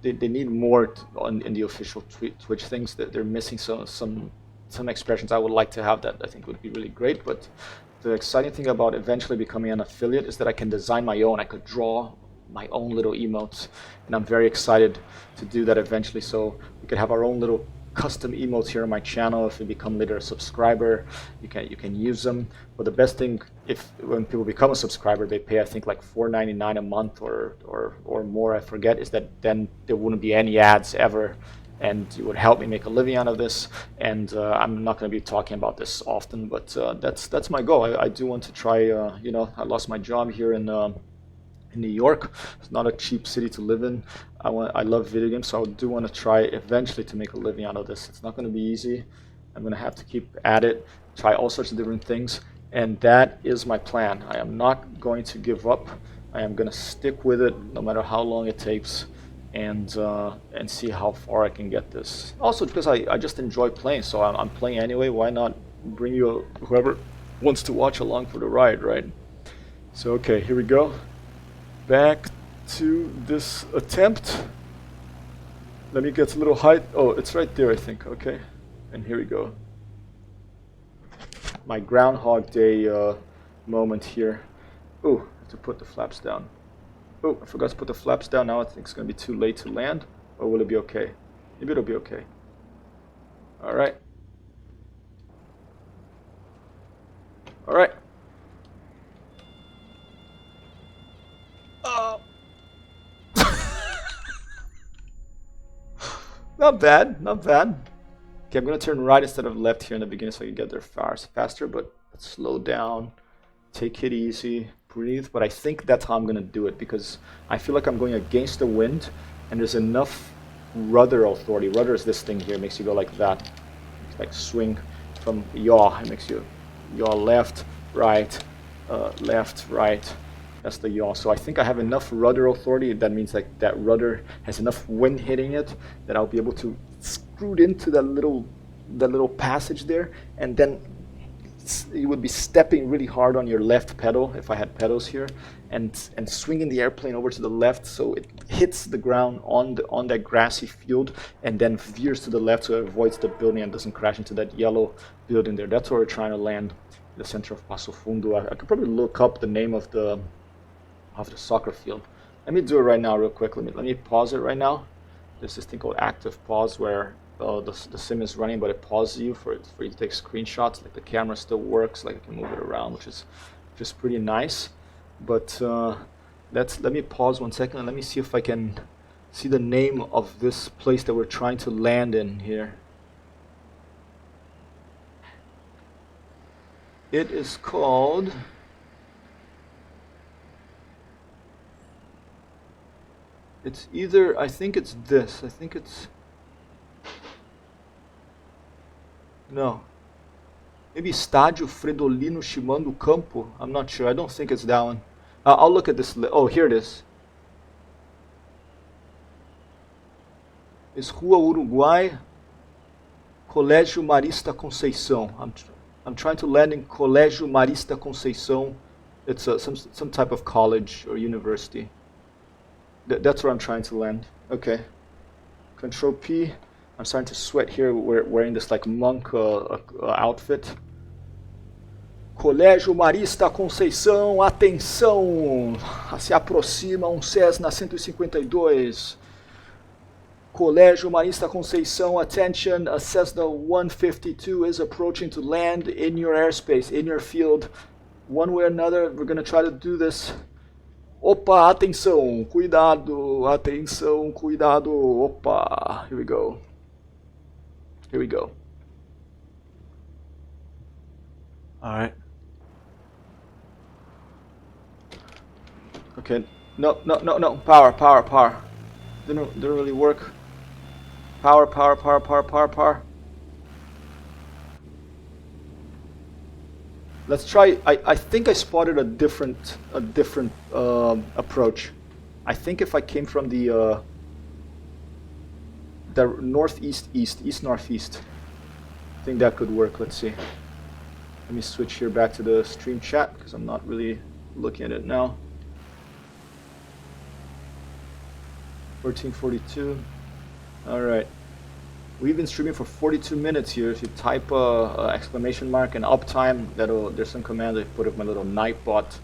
they need more in the official Twitch things. That they're missing some expressions. I would like to have that. I think would be really great. But the exciting thing about eventually becoming an affiliate is that I can design my own. I could draw my own little emotes, and I'm very excited to do that eventually. So we could have our own little custom emotes here on my channel. If you become later a subscriber, you can use them. But the best thing, when people become a subscriber, they pay I think like $4.99 a month or more, I forget, is that then there wouldn't be any ads ever, and it would help me make a living out of this. And I'm not going to be talking about this often, but that's my goal. I do want to try. I lost my job here in New York. It's not a cheap city to live in. I love video games, so I do want to try eventually to make a living out of this. It's not going to be easy. I'm going to have to keep at it, try all sorts of different things, and that is my plan. I am not going to give up. I am going to stick with it no matter how long it takes, and see how far I can get this. Also because I just enjoy playing, so I'm playing anyway. Why not bring you whoever wants to watch along for the ride, right? So okay, here we go. Back to this attempt. Let me get a little height. Oh, it's right there, I think. Okay, and here we go. My Groundhog Day moment here. Oh, I have to put the flaps down. Oh, I forgot to put the flaps down. Now I think it's going to be too late to land. Or will it be okay? Maybe it'll be okay. All right. All right. Not bad, not bad. Okay, I'm gonna turn right instead of left here in the beginning so I can get there faster, but let's slow down, take it easy, breathe. But I think that's how I'm gonna do it, because I feel like I'm going against the wind and there's enough rudder authority. Rudder is this thing here, it makes you go like that. It's like swing from yaw, it makes you yaw left, right, That's the yaw. So I think I have enough rudder authority. That means like that rudder has enough wind hitting it that I'll be able to screw it into that little passage there, and then you would be stepping really hard on your left pedal if I had pedals here, and swinging the airplane over to the left so it hits the ground on that grassy field and then veers to the left so it avoids the building and doesn't crash into that yellow building there. That's where we're trying to land, in the center of Passo Fundo. I could probably look up the name of the soccer field. Let me do it right now real quick. Let me pause it right now. There's this thing called active pause where the sim is running, but it pauses you for you to take screenshots. Like the camera still works, like I can move it around, which is just pretty nice. But let me pause 1 second and let me see if I can see the name of this place that we're trying to land in here. It is called it's either, I think it's this. I think it's no. Maybe Estádio Fredolino Shimando Campo. I'm not sure. I don't think it's that one. I'll look at this. Oh, here it is. It's Rua Uruguai, Colégio Marista Conceição. I'm trying to land in Colégio Marista Conceição. It's some type of college or university. That's where I'm trying to land. Okay. Control P. I'm starting to sweat here. We're wearing this like monk outfit. Colégio Marista Conceição, atenção! Se aproxima Cessna 152. Colégio Marista Conceição, attention, a Cessna 152 is approaching to land in your airspace, in your field. One way or another, we're going to try to do this. Opa, atenção, cuidado, atenção, cuidado, opa. Here we go. Here we go. All right. Okay. No. Power. Didn't really work. Power. Let's try. I think I spotted a different approach. I think if I came from the northeast, east northeast, I think that could work. Let's see. Let me switch here back to the stream chat because I'm not really looking at it now. 1442. All right. We've been streaming for 42 minutes here. If you type exclamation mark and uptime, there's some command I put up my little Nightbot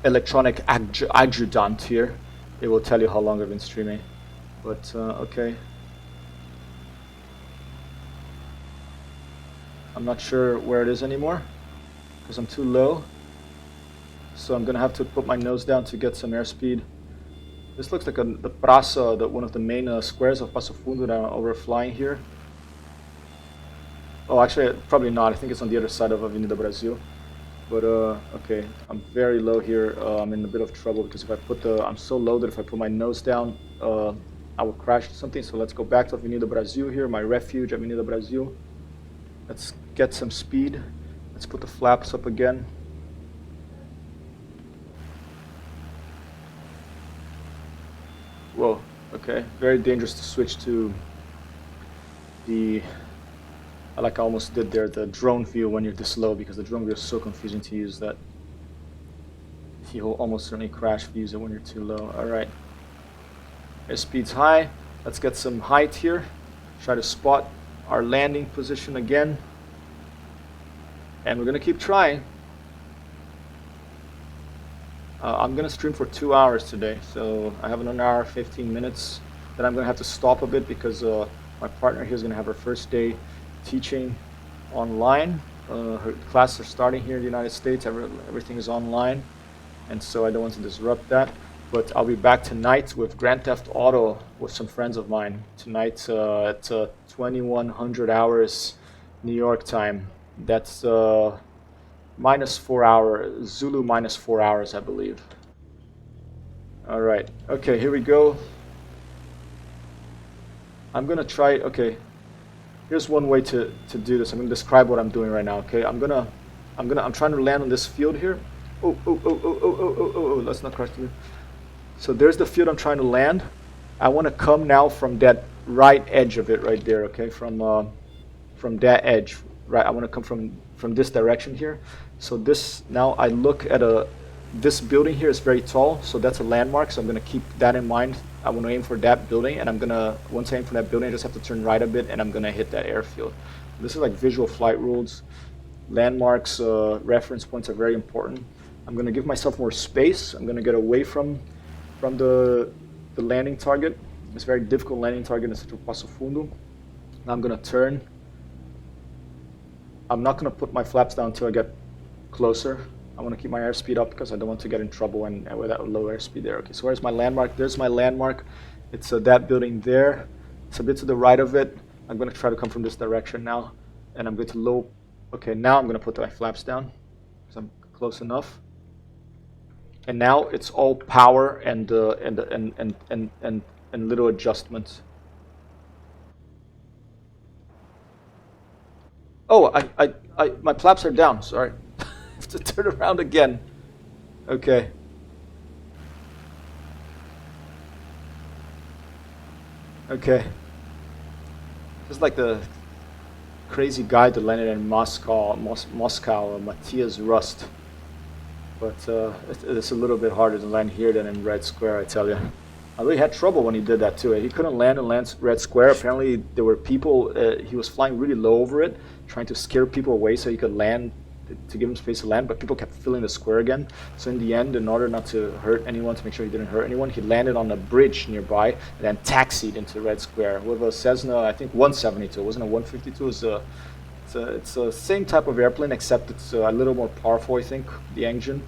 electronic adjutant here. It will tell you how long I've been streaming. But okay. I'm not sure where it is anymore because I'm too low. So I'm gonna have to put my nose down to get some airspeed. This looks like the praça, one of the main squares of Passo Fundo that we're flying here. Oh, actually, probably not. I think it's on the other side of Avenida Brasil. But okay, I'm very low here. I'm in a bit of trouble because if I put I'm so low that if I put my nose down, I will crash something. So let's go back to Avenida Brasil here, my refuge, Avenida Brasil. Let's get some speed. Let's put the flaps up again. Whoa, okay, very dangerous to switch to the, like I almost did there, the drone view when you're this low, because the drone view is so confusing to use that you'll almost certainly crash if you use it when you're too low. Alright, airspeed's high, let's get some height here, try to spot our landing position again, and we're going to keep trying. I'm going to stream for 2 hours today, so I have an hour 15 minutes. Then I'm going to have to stop a bit because my partner here is going to have her first day teaching online. Her classes are starting here in the United States. Everything is online, and so I don't want to disrupt that. But I'll be back tonight with Grand Theft Auto with some friends of mine. Tonight at 2100 hours New York time. That's -4 hours, Zulu -4 hours, I believe. All right, okay, here we go. I'm gonna try, okay, here's one way to do this. I'm gonna describe what I'm doing right now, okay? I'm gonna I'm trying to land on this field here. Oh, let's not crash through. So there's the field I'm trying to land. I want to come now from that right edge of it right there, okay? From that edge, right? I want to come from this direction here. So this, now I look at this building here is very tall, so that's a landmark, so I'm going to keep that in mind. I want to aim for that building, and I'm going to, once I aim for that building, I just have to turn right a bit, and I'm going to hit that airfield. This is like visual flight rules. Landmarks, reference points are very important. I'm going to give myself more space. I'm going to get away from the landing target. It's a very difficult landing target in such a Passo Fundo. Now I'm going to turn. I'm not going to put my flaps down until I get closer. I want to keep my airspeed up because I don't want to get in trouble and with that low airspeed there. Okay, so where's my landmark? There's my landmark. It's that building there. It's a bit to the right of it. I'm going to try to come from this direction now, and I'm going to low. Okay, now I'm going to put my flaps down because I'm close enough. And now it's all power and little adjustments. Oh, my flaps are down. Sorry. I have to turn around again. Okay. Okay. Just like the crazy guy that landed in Moscow, Matthias Rust. But it's a little bit harder to land here than in Red Square, I tell you. I really had trouble when he did that too. He couldn't land in Red Square. Apparently there were people, he was flying really low over it, trying to scare people away so he could land, to give him space to land, but people kept filling the square again. So in the end, in order not to hurt anyone, to make sure he didn't hurt anyone, he landed on a bridge nearby and then taxied into Red Square with a Cessna, I think 172. It wasn't a 152. It's the same type of airplane, except it's a little more powerful, I think, the engine.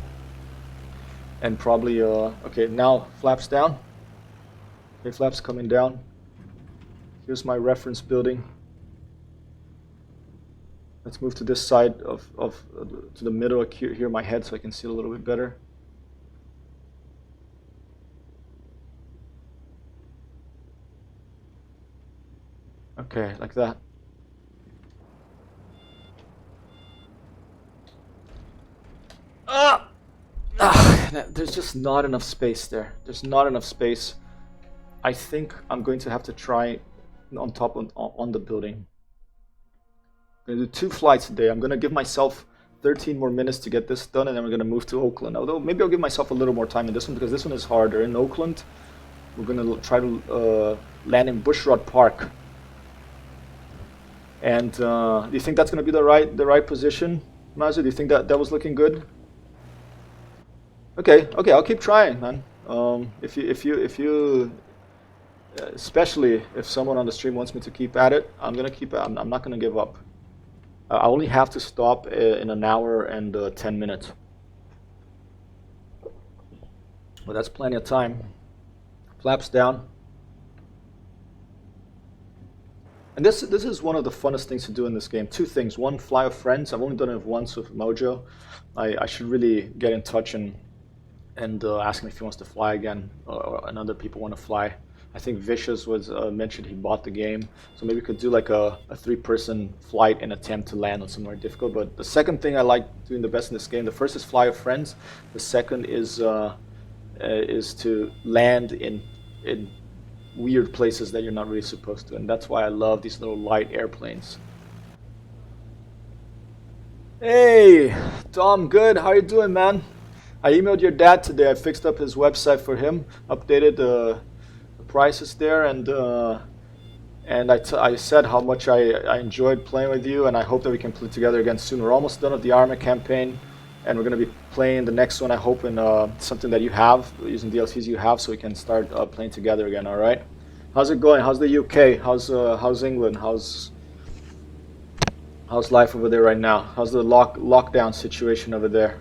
And probably, okay, now flaps down. Okay, flaps coming down. Here's my reference building. Let's move to this side to the middle here, my head, so I can see it a little bit better. Okay, like that. There's just not enough space there. There's not enough space. I think I'm going to have to try on top on the building. I'm going to do 2 flights today. I'm going to give myself 13 more minutes to get this done, and then we're going to move to Oakland. Although maybe I'll give myself a little more time in this one because this one is harder. In Oakland, we're going to try to land in Bushrod Park. And do you think that's going to be the right position, Mazu? Do you think that was looking good? Okay, I'll keep trying, man. If you, especially if someone on the stream wants me to keep at it, I'm gonna keep. I'm not gonna give up. I only have to stop in an hour and 10 minutes. Well, that's plenty of time. Flaps down. And this is one of the funnest things to do in this game. 2 things. One, fly with friends. I've only done it once with Mojo. I should really get in touch and ask him if he wants to fly again, and other people want to fly. I think Vicious was mentioned he bought the game, so maybe we could do like a 3-person flight and attempt to land on somewhere difficult. But the second thing I like doing the best in this game, the first is fly with friends. The second is to land in weird places that you're not really supposed to, and that's why I love these little light airplanes. Hey, Tom, good. How you doing, man? I emailed your dad today. I fixed up his website for him, updated the prices there, and I said how much I enjoyed playing with you, and I hope that we can play together again soon. We're almost done with the Arma campaign, and we're going to be playing the next one, I hope, in something that you have, using DLCs you have, so we can start playing together again, all right? How's it going? How's the UK? How's England? How's life over there right now? How's the lockdown situation over there?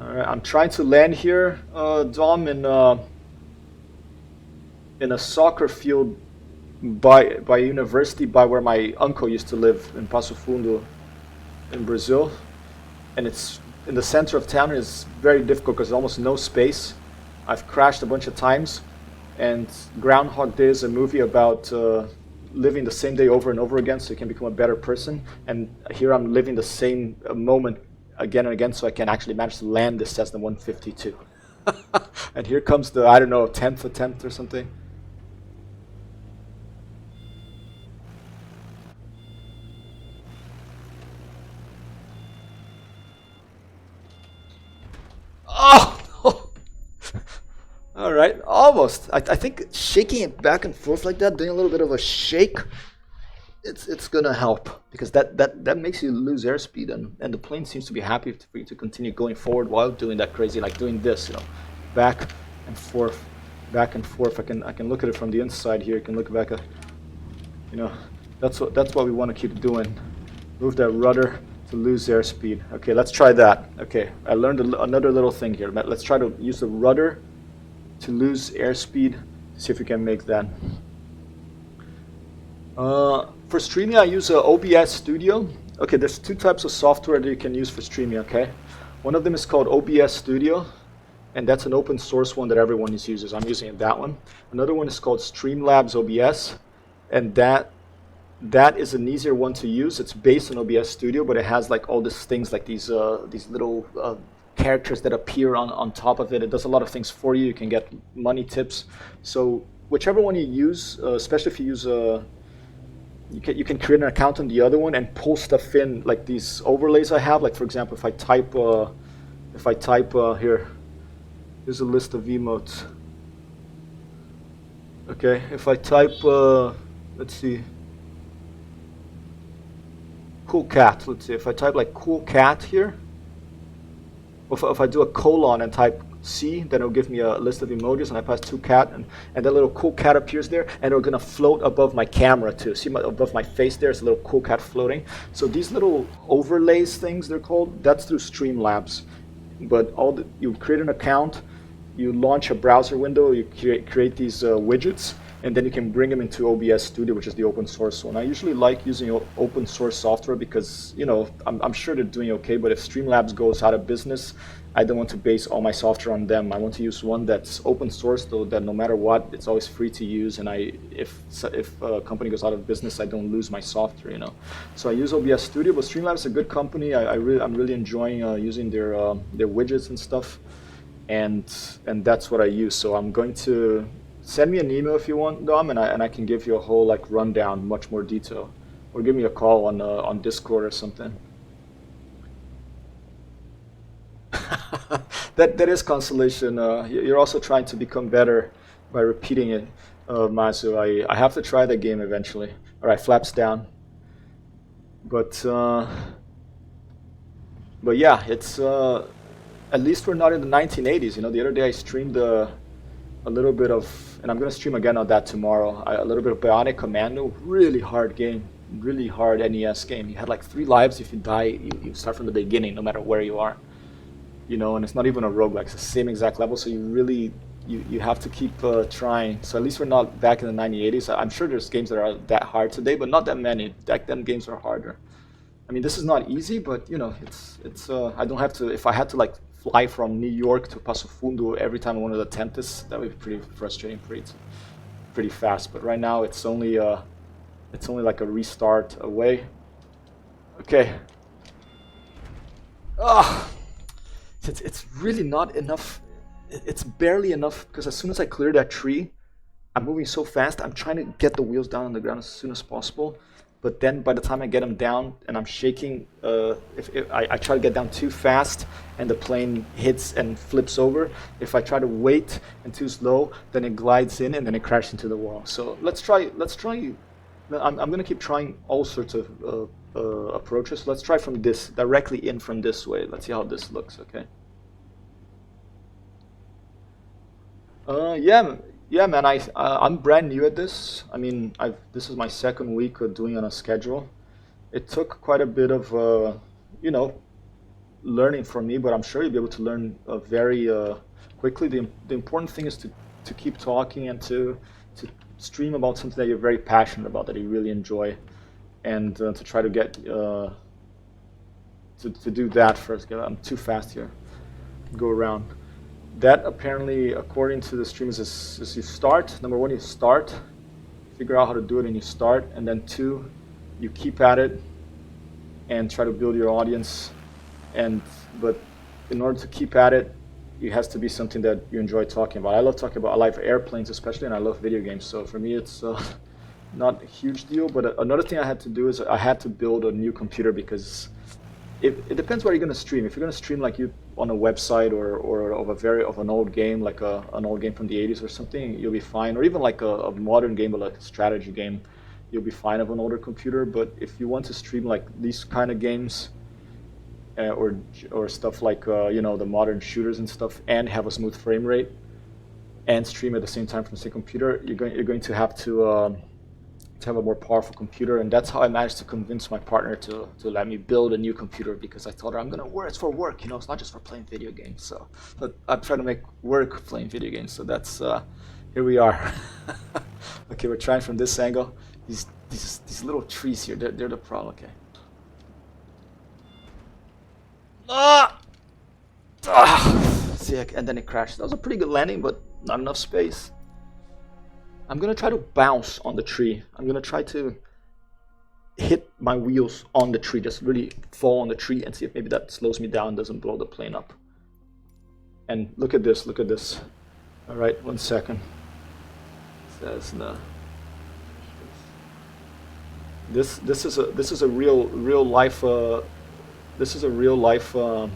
Alright, I'm trying to land here, Dom, in a soccer field by university, by where my uncle used to live in Passo Fundo, in Brazil, and it's in the center of town. It's very difficult because there's almost no space. I've crashed a bunch of times, and Groundhog Day is a movie about living the same day over and over again so you can become a better person. And here I'm living the same moment again and again so I can actually manage to land this Cessna 152. And here comes the, I don't know, 10th attempt or something. Oh! All right, almost. I think shaking it back and forth like that, doing a little bit of a shake, it's gonna help because that makes you lose airspeed, and the plane seems to be happy for you to continue going forward while doing that crazy, like doing this, you know, back and forth, back and forth. I can look at it from the inside here. You can look back at, you know, that's what we want to keep doing. Move that rudder to lose airspeed. Okay, let's try that. Okay, I learned another little thing here. Let's try to use the rudder to lose airspeed. See if we can make that. For streaming, I use OBS Studio. Okay, there's two types of software that you can use for streaming, okay? One of them is called OBS Studio, and that's an open source one that everyone uses. I'm using that one. Another one is called Streamlabs OBS, and that is an easier one to use. It's based on OBS Studio, but it has like all these things, like these little characters that appear on top of it. It does a lot of things for you. You can get money tips. So whichever one you use, especially if you use you can create an account on the other one and pull stuff in, like these overlays I have. Like for example, if I type here, here's a list of emotes. Okay, if I type, let's see, cool cat. Let's see, if I type like cool cat here, or if I do a colon and type C, then it'll give me a list of emojis, and I press 2cat, and that little cool cat appears there, and it'll gonna float above my camera too. See, above my face there's a little cool cat floating. So these little overlays things, they're called, that's through Streamlabs. But you create an account, you launch a browser window, you create these widgets, and then you can bring them into OBS Studio, which is the open source one. I usually like using open source software because, you know, I'm sure they're doing okay, but if Streamlabs goes out of business, I don't want to base all my software on them. I want to use one that's open source, though, that no matter what, it's always free to use, and if a company goes out of business, I don't lose my software, you know. So I use OBS Studio, but Streamlabs is a good company. I'm really enjoying using their widgets and stuff, and that's what I use. So I'm going to send me an email if you want, Dom, and I can give you a whole like rundown, much more detail, or give me a call on Discord or something. that is consolation. You're also trying to become better by repeating it, Mazu. I have to try that game eventually. All right, flaps down. But yeah, it's at least we're not in the 1980s. You know, the other day I streamed a little bit of, and I'm gonna stream again on that tomorrow. A little bit of Bionic Commando, really hard game, really hard NES game. You had like 3 lives. If you die, you start from the beginning, no matter where you are. You know, and it's not even a roguelike. It's the same exact level, so you really you have to keep trying. So at least we're not back in the 1980s. I'm sure there's games that are that hard today, but not that many. Back then, games are harder. I mean, this is not easy, but you know, it's I don't have to. If I had to like fly from New York to Passo Fundo every time I wanted to attempt this, that would be pretty frustrating, pretty fast. But right now, it's only like a restart away. Okay. Ah. It's really not enough. It's barely enough because as soon as I clear that tree, I'm moving so fast. I'm trying to get the wheels down on the ground as soon as possible. But then by the time I get them down and I'm shaking, if I try to get down too fast and the plane hits and flips over. If I try to wait and too slow, then it glides in and then it crashes into the wall. So let's try. I'm going to keep trying all sorts of approaches. Let's try from this, directly in from this way. Let's see how this looks, okay? Yeah, man. I'm brand new at this. I mean, this is my second week of doing on a schedule. It took quite a bit of, you know, learning for me, but I'm sure you'll be able to learn very quickly. The important thing is to keep talking and to stream about something that you're very passionate about, that you really enjoy, and to try to get to do that first. I'm too fast here. Go around. that apparently, according to the streamers, is you start. Number one, you start, figure out how to do it, and you start. And then two, you keep at it and try to build your audience. But in order to keep at it, it has to be something that you enjoy talking about. I love talking about. I like airplanes especially, and I love video games. So for me, it's not a huge deal. But another thing I had to do is I had to build a new computer because it depends what you're going to stream. If you're going to stream like you on a website or of an old game, like an old game from the 80s or something, you'll be fine. Or even like a modern game, but like a strategy game, you'll be fine of an older computer. But if you want to stream like these kind of games, or stuff like the modern shooters and stuff, and have a smooth frame rate, and stream at the same time from the same computer, you're going to have to have a more powerful computer. And that's how I managed to convince my partner to let me build a new computer, because I told her I'm gonna work. It's for work, it's not just for playing video games. So, but I'm trying to make work playing video games. So that's here we are. Okay, we're trying from this angle. These little trees here, they're the problem. Okay. See, and then it crashed. That was a pretty good landing, but not enough space. I'm gonna try to bounce on the tree. I'm gonna try to hit my wheels on the tree, just really fall on the tree, and see if maybe that slows me down, doesn't blow the plane up. And look at this, look at this. All right, 1 second. It says no. This is a real life. This is a real life a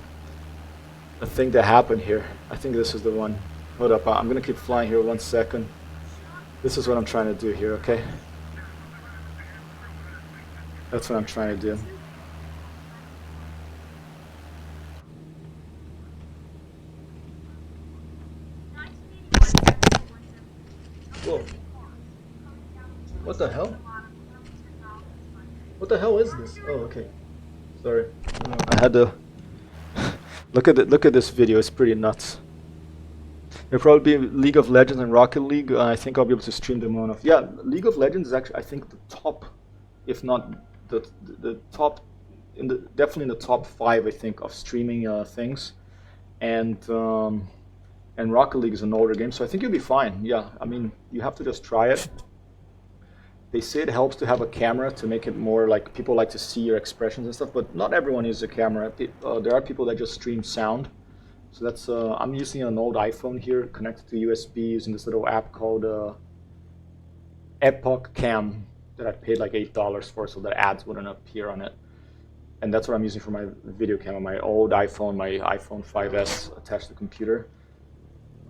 thing that happened here. I think this is the one. Hold up, I'm gonna keep flying here 1 second. This is what I'm trying to do here, okay? That's what I'm trying to do. Whoa. What the hell? What the hell is this? Oh, okay. Sorry. I had to look at this video. It's pretty nuts. It'll probably be League of Legends and Rocket League. I think I'll be able to stream them on. Yeah, League of Legends is actually, I think, the top, if not the top, definitely in the top 5, I think, of streaming things. And Rocket League is an older game, so I think you'll be fine. Yeah, I mean, you have to just try it. They say it helps to have a camera to make it more like people like to see your expressions and stuff, but not everyone uses a camera. There are people that just stream sound. So that's I'm using an old iPhone here connected to USB using this little app called Epoch Cam that I paid like $8 for, so that ads wouldn't appear on it. And that's what I'm using for my video camera, my old iPhone, my iPhone 5S attached to the computer.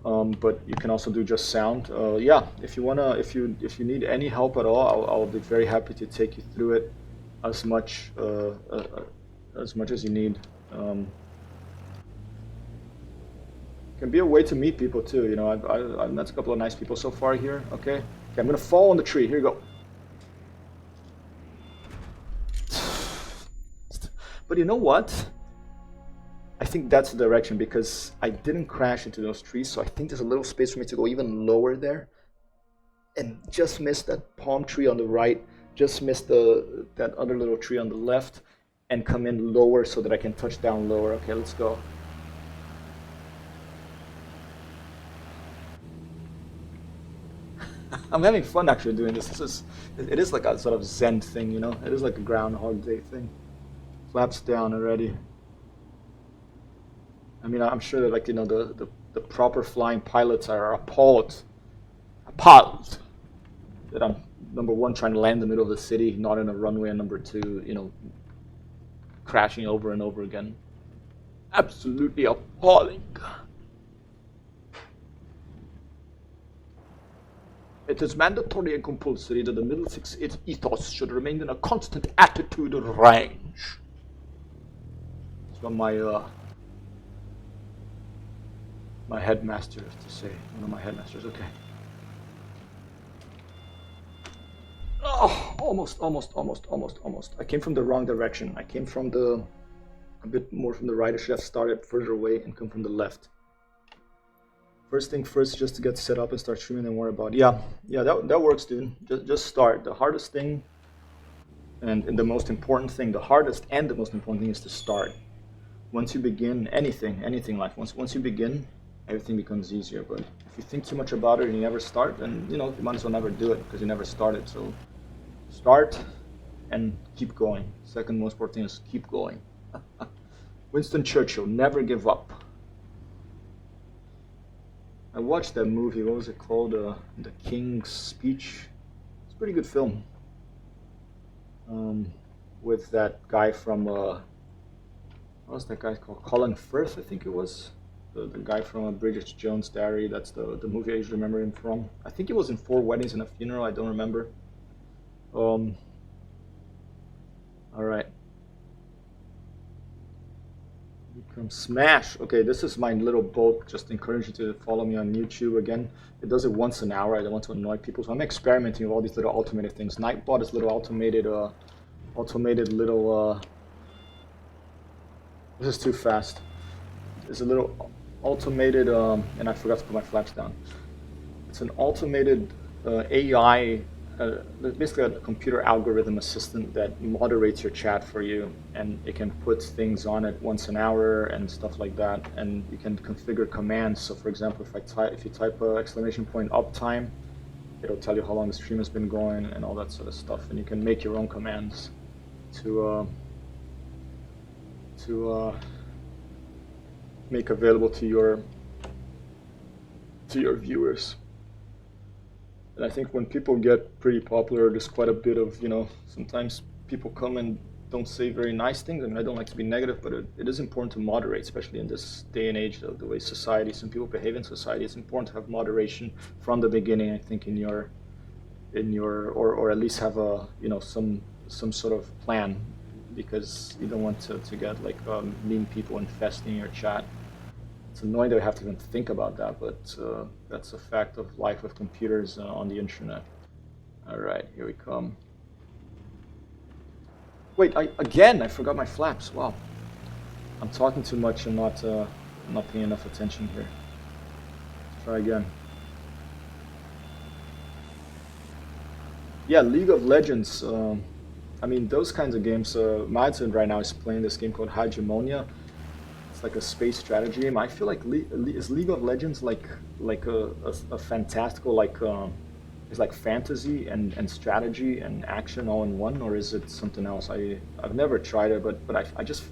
But you can also do just sound. Yeah, if you need any help at all, I'll be very happy to take you through it as much as you need. Can be a way to meet people too. I've met a couple of nice people so far here. Okay, I'm gonna fall on the tree. Here you go. But you know what? I think that's the direction, because I didn't crash into those trees, so I think there's a little space for me to go even lower there, and just miss that palm tree on the right, just miss that other little tree on the left, and come in lower so that I can touch down lower. Okay, let's go. I'm having fun actually doing this. It is like a sort of Zen thing, It is like a Groundhog Day thing. Flaps down already. I mean, I'm sure that the proper flying pilots are appalled that I'm, number one, trying to land in the middle of the city, not in a runway, and number two, crashing over and over again. Absolutely appalling. It is mandatory and compulsory that the Middle Six ethos should remain in a constant attitude of range. That's what my headmaster has to say. One of my headmasters. Okay. Oh, almost. I came from the wrong direction. I came from a bit more from the right. I should have started further away and come from the left. First thing first, just to get set up and start streaming and worry about it. Yeah, that works, dude. Just start. The hardest thing and the most important thing, the hardest and the most important thing is to start. Once you begin anything in life, once you begin, everything becomes easier. But if you think too much about it and you never start, then you might as well never do it because you never started. So start and keep going. Second most important thing is keep going. Winston Churchill, never give up. I watched that movie. What was it called? The King's Speech. It's a pretty good film. With that guy from what was that guy called? Colin Firth, I think it was. The guy from Bridget Jones' Diary. That's the movie I usually remember him from. I think it was in Four Weddings and a Funeral. I don't remember. All right. Become Smash. Okay, this is my little bulk. Just encourage you to follow me on YouTube again. It does it once an hour. I don't want to annoy people, so I'm experimenting with all these little automated things. Nightbot is little automated little. This is too fast. It's a little automated, and I forgot to put my flaps down. It's an automated AI, basically a computer algorithm assistant that moderates your chat for you, and it can put things on it once an hour and stuff like that. And you can configure commands. So, for example, if you type !uptime, it'll tell you how long the stream has been going and all that sort of stuff. And you can make your own commands to make available to your viewers. And I think when people get pretty popular, there's quite a bit of, sometimes people come and don't say very nice things. I mean, I don't like to be negative, but it is important to moderate, especially in this day and age, the way some people behave in society. It's important to have moderation from the beginning, I think, or at least have some sort of plan, because you don't want to get like mean people infesting your chat. It's annoying that I have to even think about that, but that's a fact of life with computers on the internet. All right, here we come. Wait, I forgot my flaps. Wow, I'm talking too much and not paying enough attention here. Let's try again. Yeah, League of Legends. I mean, those kinds of games. Madsen right now is playing this game called Hegemonia. It's like a space strategy game. I feel like is League of Legends like a fantastical it's like fantasy and strategy and action all in one, or is it something else? I've never tried it, but I just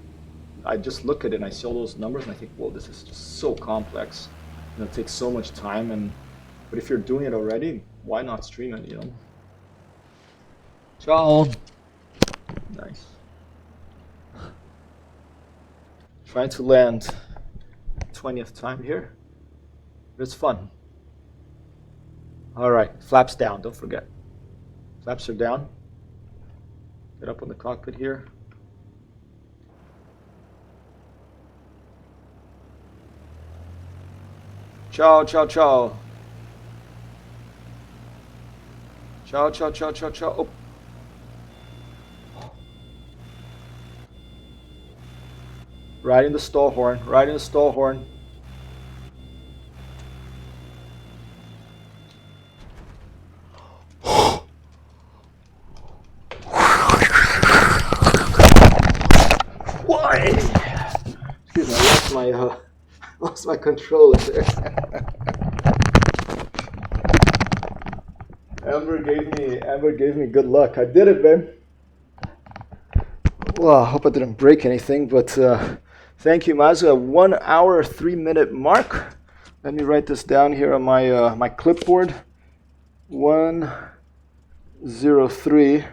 look at it and I see all those numbers and I think, whoa, this is just so complex. And it takes so much time. But if you're doing it already, why not stream it? Ciao. Nice. Trying to land 20th time here. But it's fun. All right, flaps down, don't forget. Flaps are down. Get up on the cockpit here. Ciao, ciao, ciao. Ciao, ciao, ciao, ciao, ciao. Oh. Right in the stall horn, right in the stall horn. Why? Excuse me, I lost my controller there. Amber gave me good luck. I did it, man. Well, I hope I didn't break anything, but thank you, Mazu. 1 hour, 3 minute mark. Let me write this down here on my my clipboard. 1:03.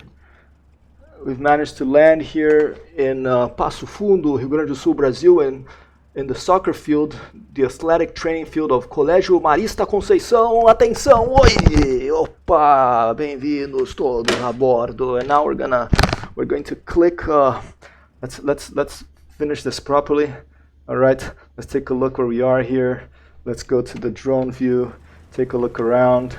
We've managed to land here in Passo Fundo, Rio Grande do Sul, Brazil, in the soccer field, the athletic training field of Colégio Marista Conceição. Atenção, oi! Opa, bem-vindos todos a bordo. And now we're going to click. Let's finish this properly. All right, let's take a look where we are here. Let's go to the drone view. Take a look around.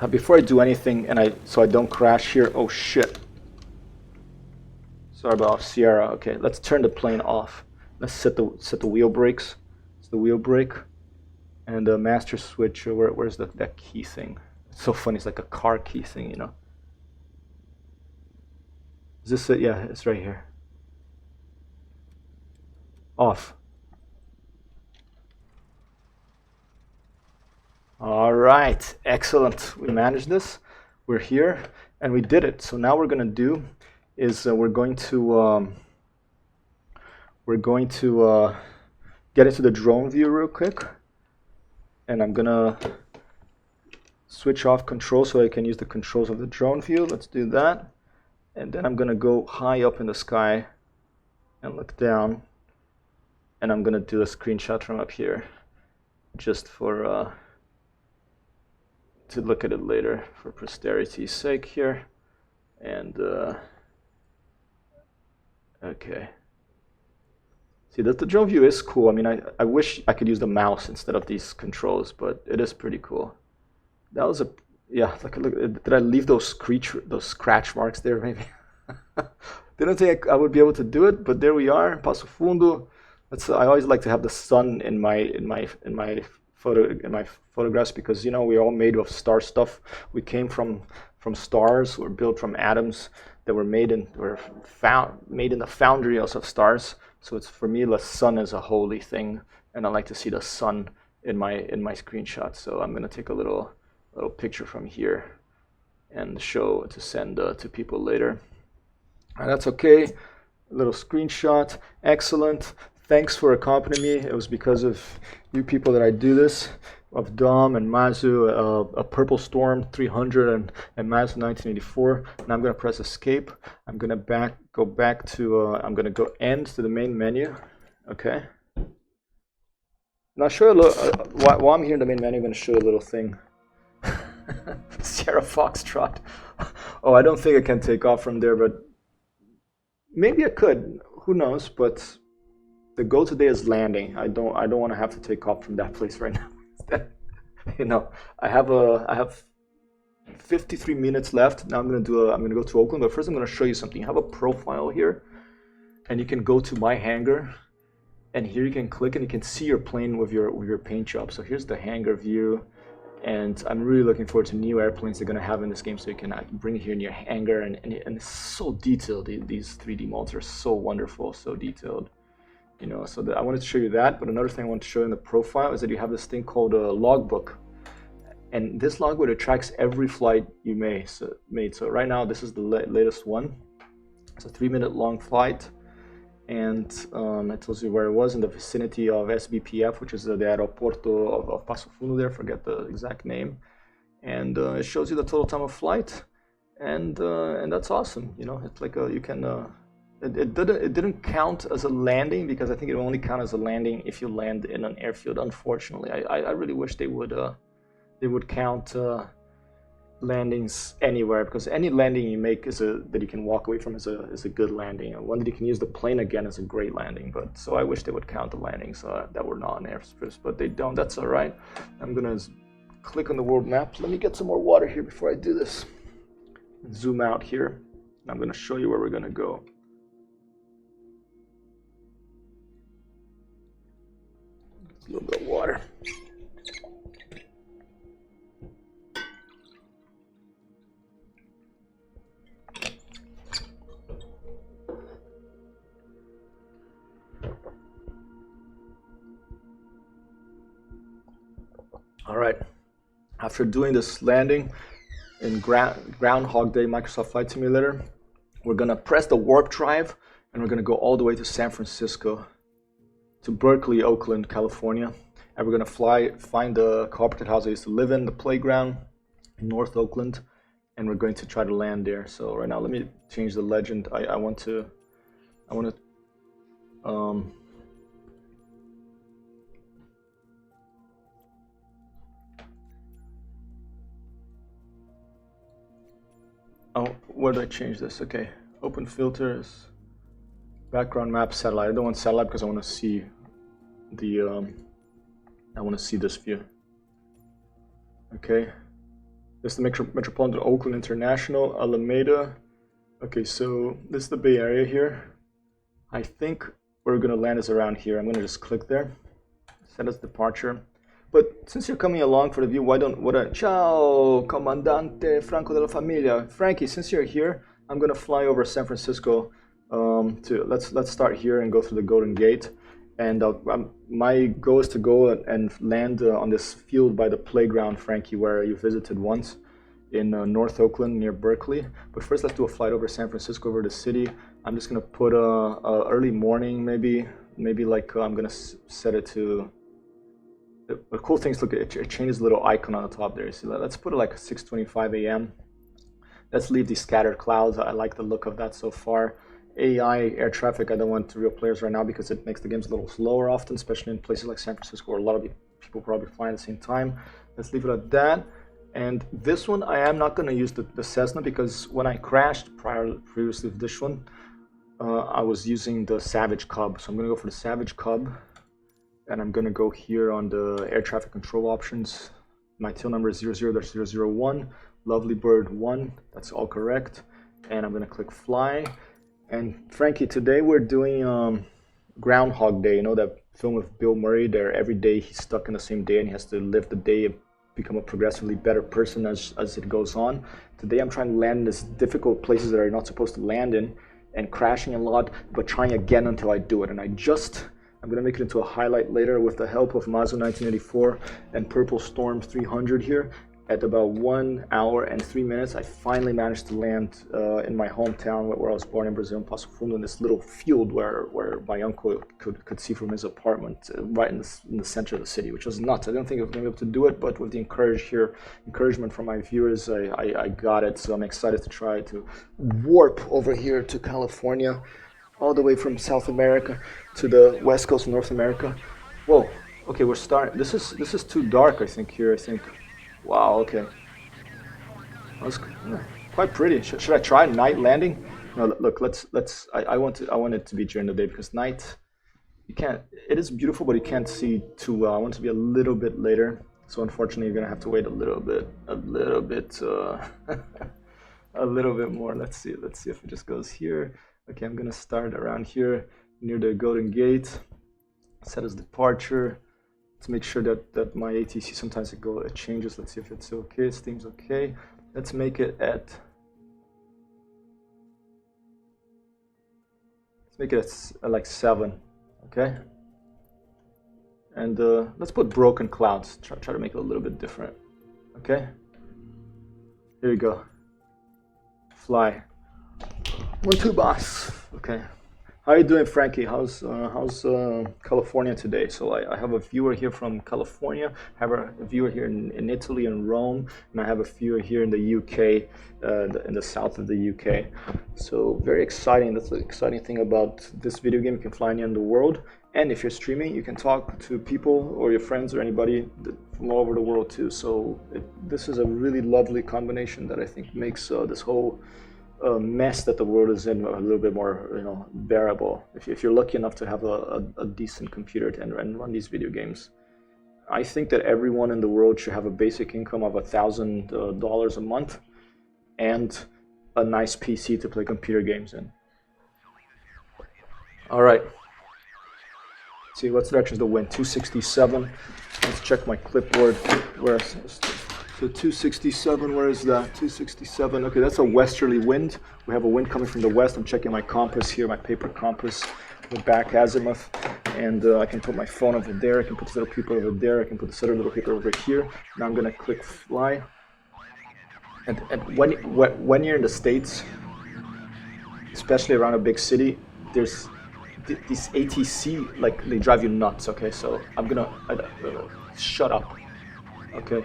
Before I do anything, so I don't crash here. Oh shit! Sorry about Sierra. Okay, let's turn the plane off. Let's set the wheel brakes. It's the wheel brake, and the master switch. Where's that key thing? It's so funny. It's like a car key thing, Is this it? Yeah, it's right here. Off. All right, excellent. We managed this. We're here, and we did it. So now we're going to do is we're going to get into the drone view real quick, and I'm gonna switch off control so I can use the controls of the drone view. Let's do that, and then I'm gonna go high up in the sky and look down, and I'm gonna do a screenshot from up here, just for to look at it later for posterity's sake here, and okay. See, the drone view is cool. I mean, I wish I could use the mouse instead of these controls, but it is pretty cool. That was yeah, look, did I leave those scratch marks there maybe? Didn't think I would be able to do it, but there we are, Passo Fundo. I always like to have the sun in my photographs because, you know, we're all made of star stuff. We came from stars. We're built from atoms that were made in the foundry of stars. So it's, for me, the sun is a holy thing, and I like to see the sun in my screenshot. So I'm gonna take a little picture from here and send to people later. And that's okay. A little screenshot. Excellent. Thanks for accompanying me. It was because of you people that I do this. Of Dom and Mazu, a Purple Storm 300 and Mazu 1984. And I'm gonna press escape. I'm gonna go back to I'm gonna go end to the main menu. Okay. Now show you while I'm here in the main menu, I'm gonna show you a little thing. Sierra Foxtrot. Oh, I don't think I can take off from there, but maybe I could. Who knows? But the goal today is landing. I don't want to have to take off from that place right now. You know, I have 53 minutes left. Now I'm gonna go to Oakland, but first I'm gonna show you something. I have a profile here, and you can go to my hangar, and here you can click and you can see your plane with your paint job. So here's the hangar view, and I'm really looking forward to new airplanes they're gonna have in this game, so you can bring it here in your hangar, and it's so detailed. These 3D models are so wonderful, so detailed. You know, so I wanted to show you that, but another thing I want to show you in the profile is that you have this thing called a logbook, and this logbook tracks every flight you made. So right now this is the latest one. It's a 3-minute long flight, and it tells you where it was in the vicinity of SBPF, which is the aeroporto of Passo Fundo there. Forget the exact name, and it shows you the total time of flight, and that's awesome. You know, it's like you can. It didn't count as a landing because I think it only counts as a landing if you land in an airfield. Unfortunately, I really wish they would count landings anywhere, because any landing you make that you can walk away from is a good landing. One that you can use the plane again is a great landing. But so I wish they would count the landings that were not on airspace, but they don't. That's all right. I'm gonna click on the world map. Let me get some more water here before I do this. Zoom out here. I'm gonna show you where we're gonna go. A little bit of water. All right. After doing this landing in Groundhog Day Microsoft Flight Simulator, we're gonna press the warp drive, and we're gonna go all the way to San Francisco, to Berkeley, Oakland, California, and we're gonna find the cooperative house I used to live in, the playground in North Oakland, and we're going to try to land there. So right now, let me change the legend. I want to. Oh, where did I change this? Okay, open filters. Background map satellite. I don't want satellite because I want to see this view. Okay, this is the Metropolitan Oakland International, Alameda. Okay, so this is the Bay Area here. I think where we're gonna land is around here. I'm gonna just click there, set as departure. But since you're coming along for the view, ciao, Comandante Franco della Familia. Frankie, since you're here, I'm gonna fly over San Francisco. Let's start here and go through the Golden Gate, And my goal is to go and land on this field by the playground, Frankie, where you visited once in North Oakland near Berkeley. But first, let's do a flight over San Francisco, over the city. I'm just gonna put a early morning, maybe like I'm gonna set it to. The cool thing is, look, it changes the little icon on the top there. See, let's put it like 6:25 a.m. Let's leave these scattered clouds. I like the look of that so far. AI, air traffic, I don't want real players right now because it makes the games a little slower often, especially in places like San Francisco where a lot of people probably fly at the same time. Let's leave it at that. And this one, I am not going to use the Cessna because when I crashed previously with this one, I was using the Savage Cub. So I'm going to go for the Savage Cub. And I'm going to go here on the air traffic control options. My tail number is 00-001, Lovely Bird 1, that's all correct. And I'm going to click fly. And Frankie, today we're doing Groundhog Day, you know that film with Bill Murray there. Every day he's stuck in the same day and he has to live the day and become a progressively better person as it goes on. Today I'm trying to land in these difficult places that are not supposed to land in and crashing a lot, but trying again until I do it. And I'm going to make it into a highlight later with the help of Mazu 1984 and Purple Storm 300 here. At about 1 hour and 3 minutes, I finally managed to land in my hometown where I was born in Brazil, in Passo Fundo, in this little field where my uncle could see from his apartment, right in the center of the city, which was nuts. I didn't think I was going to be able to do it, but with the encouragement from my viewers, I got it. So I'm excited to try to warp over here to California, all the way from South America to the west coast of North America. Whoa, okay, we're starting. This is too dark, I think, here. Wow, okay. That's quite pretty. Should I try night landing? No, look, I want it to be during the day because night, you can't, it is beautiful, but you can't see too well. I want it to be a little bit later. So unfortunately, you're gonna have to wait a little bit, a little bit more. Let's see if it just goes here. Okay, I'm gonna start around here near the Golden Gate, set as departure. Let's make sure that my ATC, sometimes it changes. Let's see if it's okay, it seems okay. Let's make it at, like 7, okay? And let's put broken clouds, try to make it a little bit different, okay? Here we go, fly. 1, 2, boss, okay. How are you doing, Frankie? How's California today? So I have a viewer here from California, I have a viewer here in Italy and Rome, and I have a viewer here in the UK, in the south of the UK. So very exciting. That's the exciting thing about this video game. You can fly anywhere in the world, and if you're streaming, you can talk to people or your friends or anybody from all over the world too. So this is a really lovely combination that I think makes this whole mess that the world is in a little bit more, bearable. If you're lucky enough to have a decent computer and run these video games, I think that everyone in the world should have a basic income of $1,000 a month and a nice PC to play computer games in. All right. Let's see what direction is the wind? 267. Let's check my clipboard. So 267, where is that? 267, okay, that's a westerly wind. We have a wind coming from the west. I'm checking my compass here, my paper compass with back azimuth. And I can put my phone over there, I can put this little paper over there, I can put this other little paper over here. Now I'm gonna click fly. And when you're in the States, especially around a big city, there's these ATC, like, they drive you nuts, okay? So I'm gonna, shut up, okay?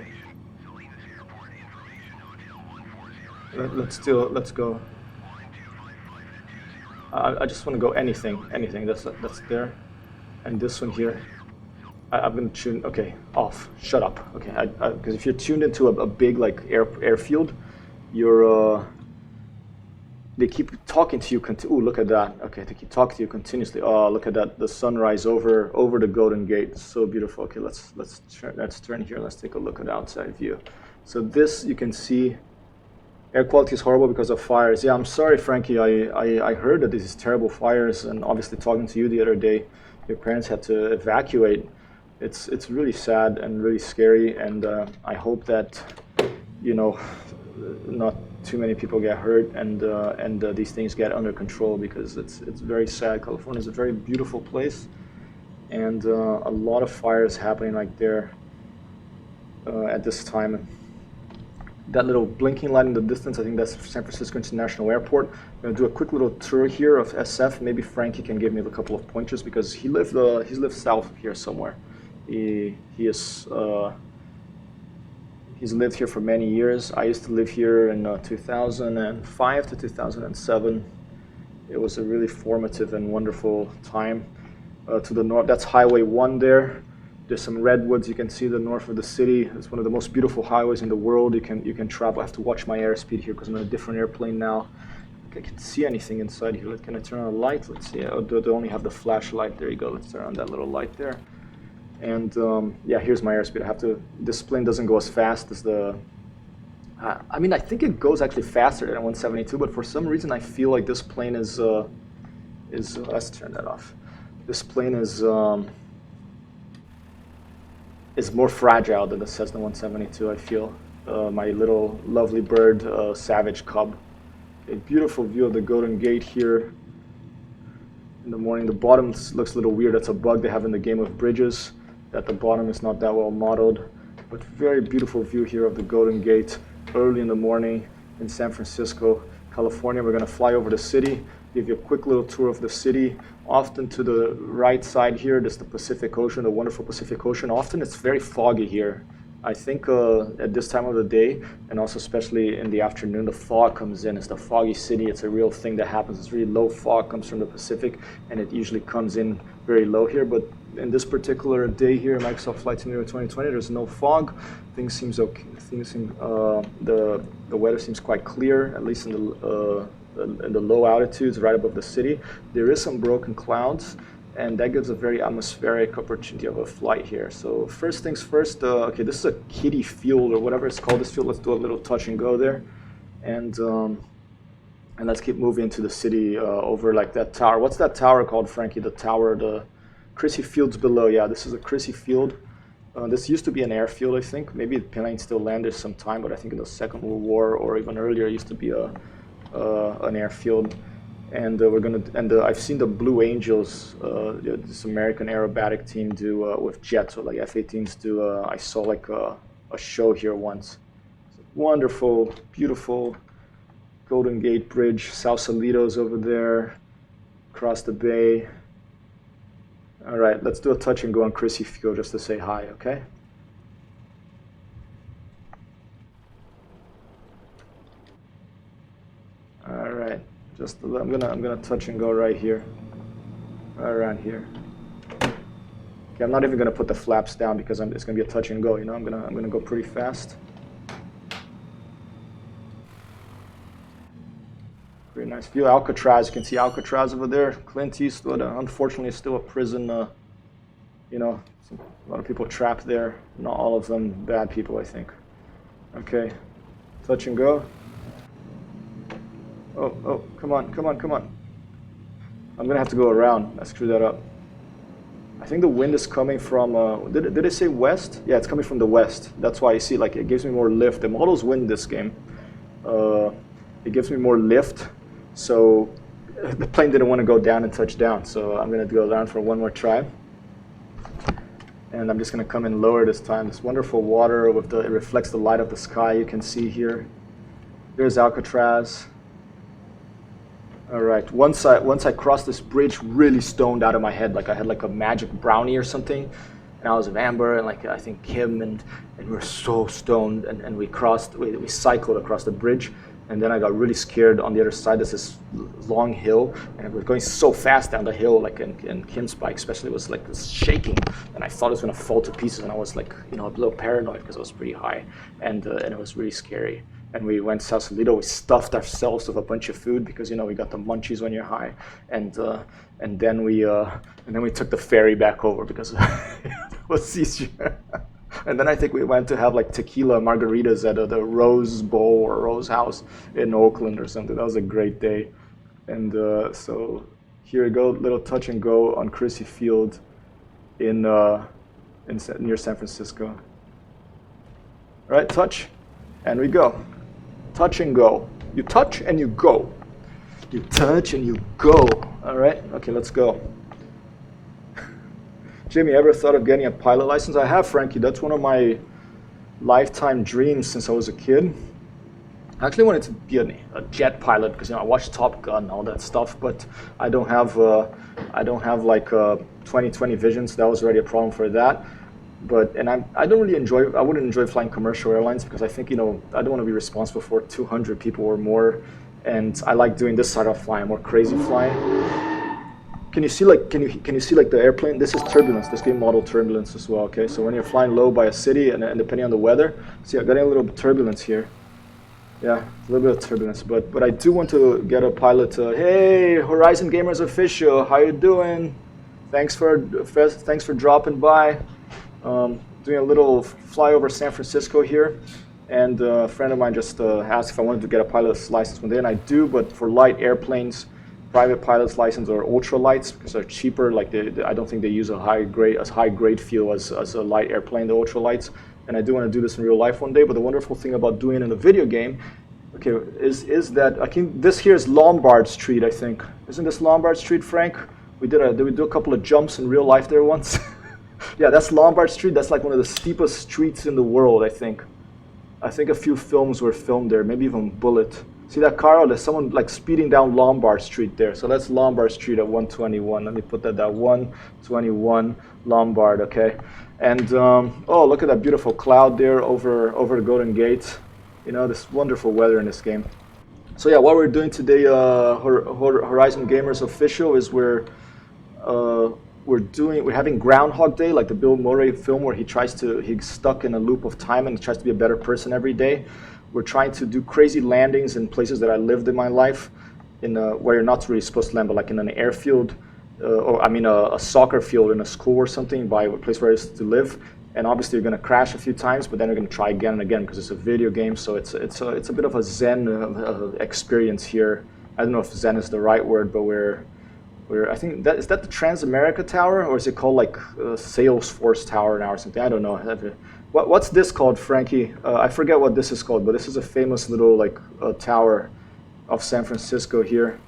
Let's go. I just want to go anything. That's there, and this one here. I'm gonna tune. Okay, off. Shut up. Okay, because if you're tuned into a big like airfield, they keep talking to you. Ooh, look at that. Okay, they keep talking to you continuously. Oh, look at that. The sunrise over the Golden Gate. It's so beautiful. Okay, let's turn here. Let's take a look at the outside view. So this, you can see. Air quality is horrible because of fires. Yeah, I'm sorry, Frankie. I heard that this is terrible fires, and obviously talking to you the other day, your parents had to evacuate. It's really sad and really scary, and I hope that not too many people get hurt and these things get under control, because it's very sad. California is a very beautiful place, and a lot of fires happening like there at this time. That little blinking light in the distance, I think that's San Francisco International Airport. I'm going to do a quick little tour here of SF. Maybe Frankie can give me a couple of pointers because he's lived south of here somewhere. He's lived here for many years. I used to live here in 2005 to 2007. It was a really formative and wonderful time. To the north, that's Highway 1 there. There's some redwoods you can see the north of the city. It's one of the most beautiful highways in the world. You can travel. I have to watch my airspeed here because I'm in a different airplane now. I can see anything inside here. Can I turn on a light? Let's see. Oh, they only have the flashlight. There you go. Let's turn on that little light there. And yeah, here's my airspeed. This plane doesn't go as fast as the. I mean, I think it goes actually faster than a 172, but for some reason I feel like this plane is. Let's turn that off. This plane is more fragile than the Cessna 172, I feel. My little lovely bird, Savage Cub. A beautiful view of the Golden Gate here in the morning. The bottom looks a little weird. That's a bug they have in the game of bridges, that the bottom is not that well modeled. But very beautiful view here of the Golden Gate early in the morning in San Francisco, California. We're going to fly over the city, give you a quick little tour of the city. Often to the right side here, there's the Pacific Ocean, the wonderful Pacific Ocean. Often it's very foggy here. I think at this time of the day, and also especially in the afternoon, the fog comes in. It's the foggy city. It's a real thing that happens. It's really low fog comes from the Pacific, and it usually comes in very low here. But in this particular day here, Microsoft Flight Simulator 2020, there's no fog. Things seems okay. The weather seems quite clear, at least in the low altitudes right above the city. There is some broken clouds, and that gives a very atmospheric opportunity of a flight here. So first things first, okay, this is a kiddie field or whatever it's called, this field. Let's do a little touch and go there. And let's keep moving to the city over like that tower. What's that tower called, Frankie? The tower, the Crissy Field's below. Yeah, this is a Crissy Field. This used to be an airfield, I think. Maybe the plane still landed sometime, but I think in the Second World War or even earlier, it used to be an airfield. And I've seen the Blue Angels, this American aerobatic team, do with jets, or like F-18s do. I saw like a show here once. Wonderful, beautiful Golden Gate Bridge. Sausalito's over there, across the bay. All right, let's do a touch and go on Crissy Field just to say hi, okay? All right, I'm gonna touch and go right here, right around here. Okay, I'm not even gonna put the flaps down because it's gonna be a touch and go. You know, I'm gonna go pretty fast. Very nice view. Alcatraz, you can see Alcatraz over there. Clint Eastwood, unfortunately, is still a prison. You know, a lot of people trapped there. Not all of them bad people, I think. Okay, touch and go. Oh, come on. I'm gonna have to go around. I screwed that up. I think the wind is coming from, did it say west? Yeah, it's coming from the west. That's why you see, like, it gives me more lift. The models win this game. It gives me more lift. So the plane didn't want to go down and touch down. So I'm gonna go down for one more try. And I'm just gonna come in lower this time. This wonderful water with it reflects the light of the sky you can see here. There's Alcatraz. All right, once I crossed this bridge, really stoned out of my head, like I had like a magic brownie or something, and I was with Amber and like I think Kim, and we were so stoned, and we cycled across the bridge, and then I got really scared. On the other side, there's this long hill, and we're going so fast down the hill, like and Kim's bike especially was like shaking, and I thought it was gonna fall to pieces, and I was like, you know, a little paranoid because it was pretty high, and it was really scary. And we went to Sausalito. We stuffed ourselves with a bunch of food because, you know, we got the munchies when you're high, and then we took the ferry back over because it was easier. And then I think we went to have like tequila margaritas at the Rose Bowl or Rose House in Oakland or something. That was a great day. And so here we go, little touch and go on Crissy Field near San Francisco. All right, touch, and we go. Touch and go. You touch and you go. You touch and you go. All right. Okay, let's go. Jimmy, ever thought of getting a pilot license? I have, Frankie. That's one of my lifetime dreams since I was a kid. I actually wanted to be a jet pilot because I watched Top Gun and all that stuff, but I don't have like 20/20 vision, so that was already a problem for that. And I don't really enjoy. I wouldn't enjoy flying commercial airlines because I think I don't want to be responsible for 200 people or more, and I like doing this side of flying, more crazy flying. Can you see the airplane? This is turbulence. This game model turbulence as well. Okay, so when you're flying low by a city and depending on the weather, see, I'm getting a little bit of turbulence here. Yeah, a little bit of turbulence, but I do want to get a pilot. Hey, Horizon Gamers Official, how you doing? Thanks for dropping by. Doing a little fly over San Francisco here, and a friend of mine just asked if I wanted to get a pilot's license one day, and I do, but for light airplanes, private pilot's license or ultralights, because they're cheaper. Like I don't think they use a high grade fuel as a light airplane, the ultralights. And I do want to do this in real life one day. But the wonderful thing about doing it in a video game, okay, is that this here is Lombard Street, I think. Isn't this Lombard Street, Frank? Did we do a couple of jumps in real life there once? Yeah, that's Lombard Street. That's like one of the steepest streets in the world, I think. I think a few films were filmed there, maybe even Bullet. See that car? Oh, there's someone like speeding down Lombard Street there. So that's Lombard Street at 121. Let me put that down. 121 Lombard, okay? And oh, look at that beautiful cloud there over the Golden Gate. This wonderful weather in this game. So yeah, what we're doing today, Horizon Gamers Official, is we're having Groundhog Day, like the Bill Murray film where he's stuck in a loop of time and he tries to be a better person every day. We're trying to do crazy landings in places that I lived in my life, where you're not really supposed to land, but like in an airfield, a soccer field in a school or something, by a place where I used to live. And obviously you're going to crash a few times, but then you're going to try again and again because it's a video game. So it's a bit of a Zen experience here. I don't know if Zen is the right word, but I think is that the Transamerica Tower, or is it called like Salesforce Tower now or something? I don't know. What's this called, Frankie? I forget what this is called, but this is a famous little tower of San Francisco here.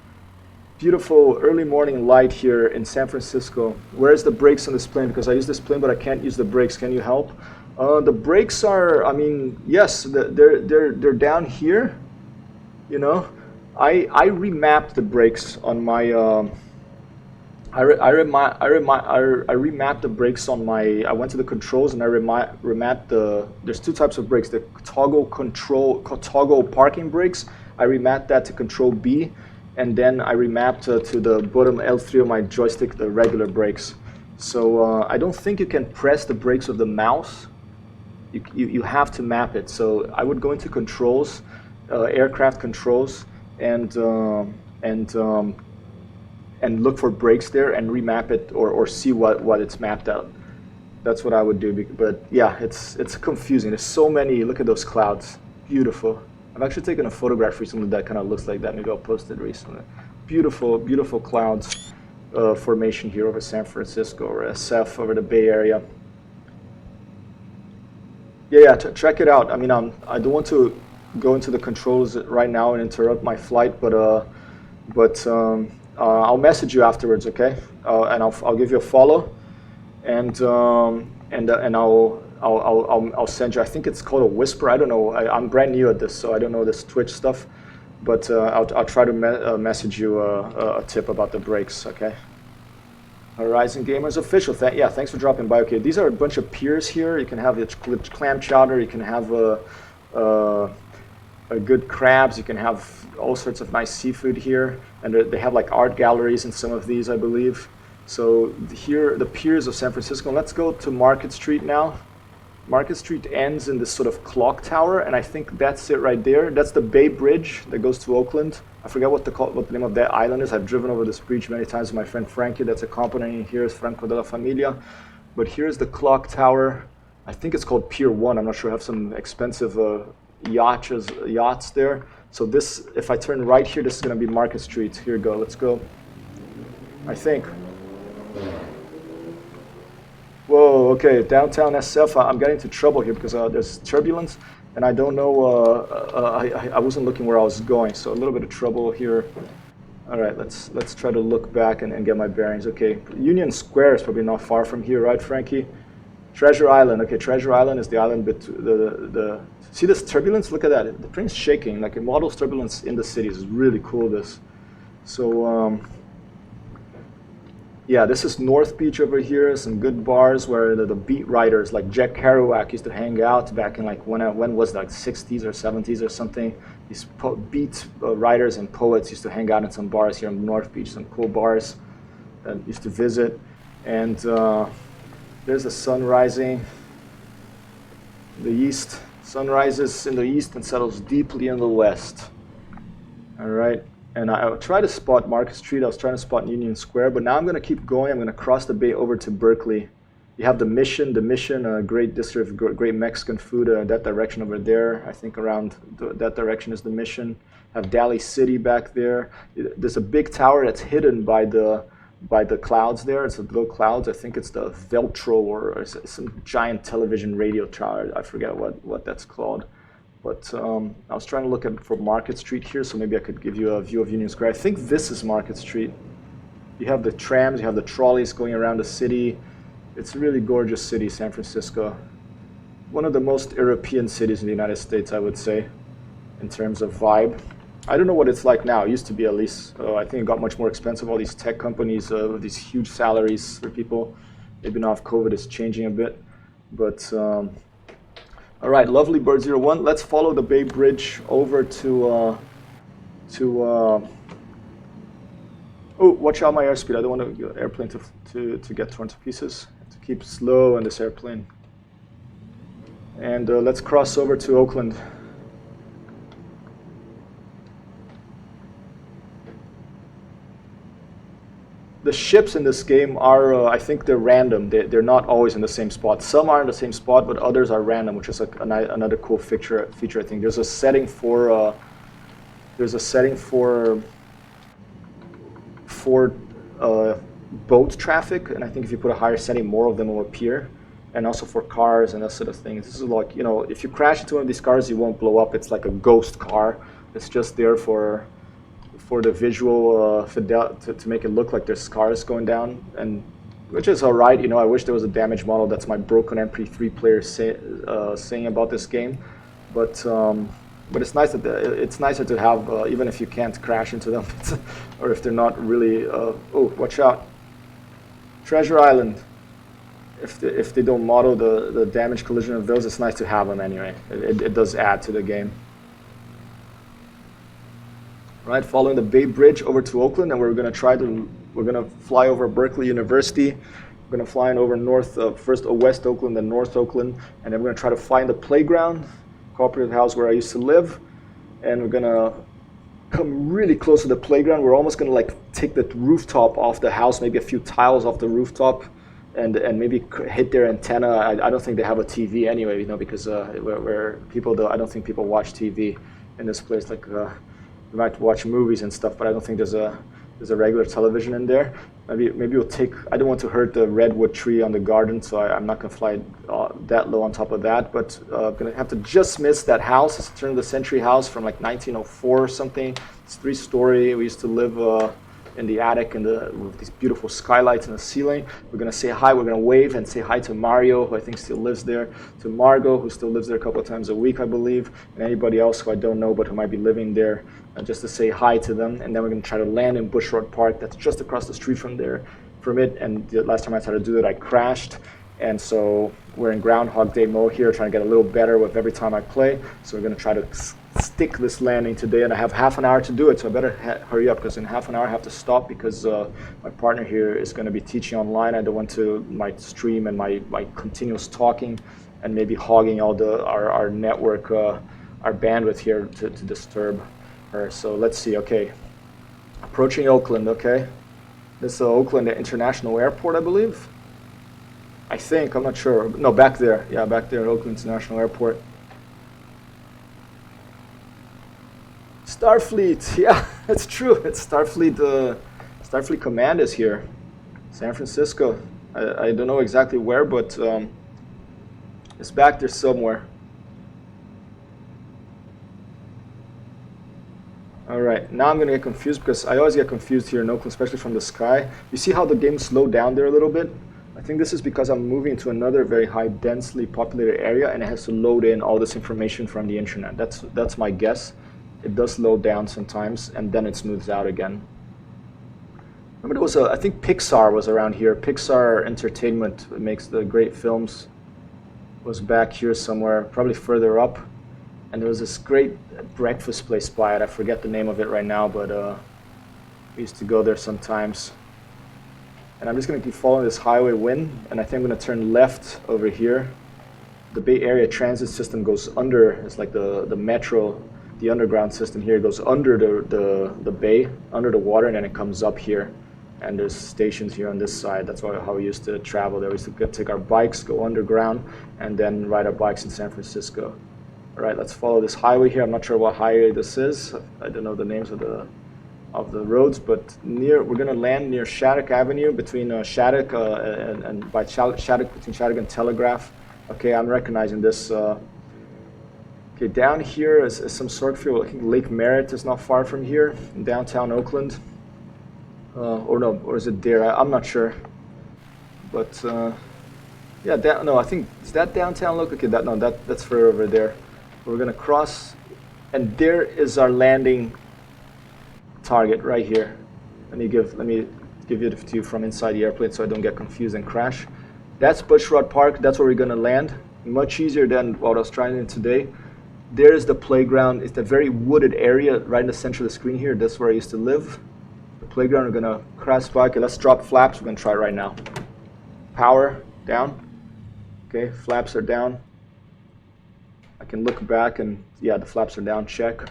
Beautiful early morning light here in San Francisco. Where's the brakes on this plane? Because I use this plane, but I can't use the brakes. Can you help? The brakes are, yes, they're down here. I remapped the brakes on my. I remapped the brakes on my. I went to the controls and I remapped There's two types of brakes: the toggle parking brakes. I remapped that to Control B. And then I remapped to the bottom L3 of my joystick, the regular brakes. So I don't think you can press the brakes with the mouse. You have to map it. So I would go into controls, aircraft controls, and look for brakes there and remap it or see what it's mapped out. That's what I would do. But yeah, it's confusing. There's so many. Look at those clouds. Beautiful. I've actually taken a photograph recently that kind of looks like that. Maybe I'll post it recently. Beautiful, beautiful clouds formation here over San Francisco, or SF over the Bay Area. Yeah, check it out. I don't want to go into the controls right now and interrupt my flight, but I'll message you afterwards, okay? And I'll give you a follow, and I'll send you. I think it's called a whisper. I don't know. I'm brand new at this, so I don't know this Twitch stuff. But I'll try to message you a tip about the brakes. Okay. Horizon Gamers Official. Thanks for dropping by. Okay, these are a bunch of piers here. You can have clam chowder. You can have a good crabs. You can have all sorts of nice seafood here, and they have like art galleries in some of these, I believe. So here, the piers of San Francisco. Let's go to Market Street now. Market Street ends in this sort of clock tower, and I think that's it right there. That's the Bay Bridge that goes to Oakland. I forget what the name of that island is. I've driven over this bridge many times with my friend Frankie. That's accompanying here is Franco de la Familia. But here's the clock tower. I think it's called Pier 1. I'm not sure. I have some expensive yachts there. So this, if I turn right here, this is going to be Market Street. Here we go. Let's go. I think. Whoa, okay, downtown SF. I'm getting into trouble here because there's turbulence, and I don't know, I wasn't looking where I was going, so a little bit of trouble here. All right, let's try to look back and get my bearings. Okay, Union Square is probably not far from here, right, Frankie? Treasure Island. Okay, Treasure Island is the island the see this turbulence? Look at that. The plane's shaking. Like it models turbulence in the cities. It's really cool. This. So yeah, this is North Beach over here. Some good bars where the beat writers like Jack Kerouac used to hang out back in like when was it, like 60s or 70s or something. These beat writers and poets used to hang out in some bars here in North Beach. Some cool bars that used to visit, and there's the sun rising. The east. Sun rises in the east and settles deeply in the west. All right. And I try to spot Market Street. I was trying to spot Union Square, but now I'm going to keep going. I'm going to cross the bay over to Berkeley. You have the Mission, a great district, great Mexican food. That direction over there, I think around that direction is the Mission. Have Daly City back there. There's a big tower that's hidden by the clouds there. It's the little clouds. I think it's the Veltro or some giant television radio tower. I forget what that's called. But I was trying to look for Market Street here, so maybe I could give you a view of Union Square. I think this is Market Street. You have the trams, you have the trolleys going around the city. It's a really gorgeous city, San Francisco. One of the most European cities in the United States, I would say, in terms of vibe. I don't know what it's like now. It used to be, at least. I think it got much more expensive. All these tech companies with these huge salaries for people. Maybe now with COVID, it's changing a bit. But all right, lovely Bird 01. Let's follow the Bay Bridge over to oh, watch out my airspeed. I don't want the airplane to get torn to pieces. I have to keep slow on this airplane. And let's cross over to Oakland. The ships in this game are, I think they're random. They're not always in the same spot. Some are in the same spot, but others are random, which is another cool feature. I think there's a setting for boat traffic, and I think if you put a higher setting, more of them will appear, and also for cars and that sort of thing. This is like, you know, if you crash into one of these cars, you won't blow up. It's like a ghost car. It's just there for the visual to make it look like there's cars going down, and which is all right. You know, I wish there was a damage model. That's my broken MP3 player saying about this game, but it's nice that it's nicer to have even if you can't crash into them, or if they're not really. Oh, watch out! Treasure Island. If they don't model the damage collision of those, it's nice to have them anyway. It does add to the game. Right, following the Bay Bridge over to Oakland, and we're gonna fly over Berkeley University. We're gonna fly in over first West Oakland, then North Oakland, and then we're gonna try to find the playground, cooperative house where I used to live, and we're gonna come really close to the playground. We're almost gonna like take the rooftop off the house, maybe a few tiles off the rooftop, and maybe hit their antenna. I don't think they have a TV anyway, you know, because where people I don't think people watch TV in this place. Like we might watch movies and stuff, but I don't think there's a regular television in there. Maybe we'll take. I don't want to hurt the redwood tree on the garden, so I'm not gonna fly that low on top of that. But I'm gonna have to just miss that house. It's a turn of the century house from like 1904 or something. It's 3-story. We used to live in the attic with these beautiful skylights in the ceiling. We're gonna say hi. We're gonna wave and say hi to Mario, who I think still lives there, to Margot, who still lives there a couple of times a week, I believe, and anybody else who I don't know but who might be living there, just to say hi to them. And then we're gonna try to land in Bushrod Park. That's just across the street from it. And the last time I tried to do that, I crashed. And so we're in Groundhog Day mode here, trying to get a little better with every time I play. So we're gonna try to stick this landing today, and I have half an hour to do it, so I better hurry up, because in half an hour I have to stop, because my partner here is going to be teaching online. I don't want my stream and my continuous talking and maybe hogging all our network, our bandwidth here to disturb her. So let's see. Okay, approaching Oakland. Okay, this is Oakland International Airport, I believe. I think, I'm not sure. No, back there. Yeah, back there, Oakland International Airport. Starfleet, yeah, that's true. It's Starfleet. Starfleet Command is here, San Francisco. I don't know exactly where, but it's back there somewhere. All right, now I'm gonna get confused because I always get confused here in Oakland, especially from the sky. You see how the game slowed down there a little bit? I think this is because I'm moving to another very high densely populated area and it has to load in all this information from the internet. That's my guess. It does slow down sometimes and then it smooths out again. Remember there was I think Pixar was around here. Pixar Entertainment makes the great films. Was back here somewhere, probably further up. And there was this great breakfast place by it. I forget the name of it right now, but we used to go there sometimes. And I'm just going to keep following this highway wind, and I think I'm going to turn left over here. The Bay Area transit system goes under. It's like the metro, the underground system here goes under the bay, under the water, and then it comes up here. And there's stations here on this side. That's how we used to travel there. We used to take our bikes, go underground, and then ride our bikes in San Francisco. All right, let's follow this highway here. I'm not sure what highway this is. I don't know the names of the roads, but we're gonna land near Shattuck Avenue between Shattuck and by Shattuck between Shattuck and Telegraph. Okay, I'm recognizing this. Okay, down here is some sort of field. I think Lake Merritt is not far from here in downtown Oakland. Or is it there? I'm not sure. But yeah, no, I think is that downtown look? Okay, that's further over there. We're gonna cross, and there is our landing target right here. Let me give it to you from inside the airplane so I don't get confused and crash. That's Bushrod Park. That's where we're gonna land. Much easier than what I was trying to today. There's the playground. It's a very wooded area right in the center of the screen here. That's where I used to live. The playground. We're gonna crash by. Okay, let's drop flaps. We're gonna try it right now. Power down. Okay, flaps are down. I can look back and yeah, the flaps are down, check.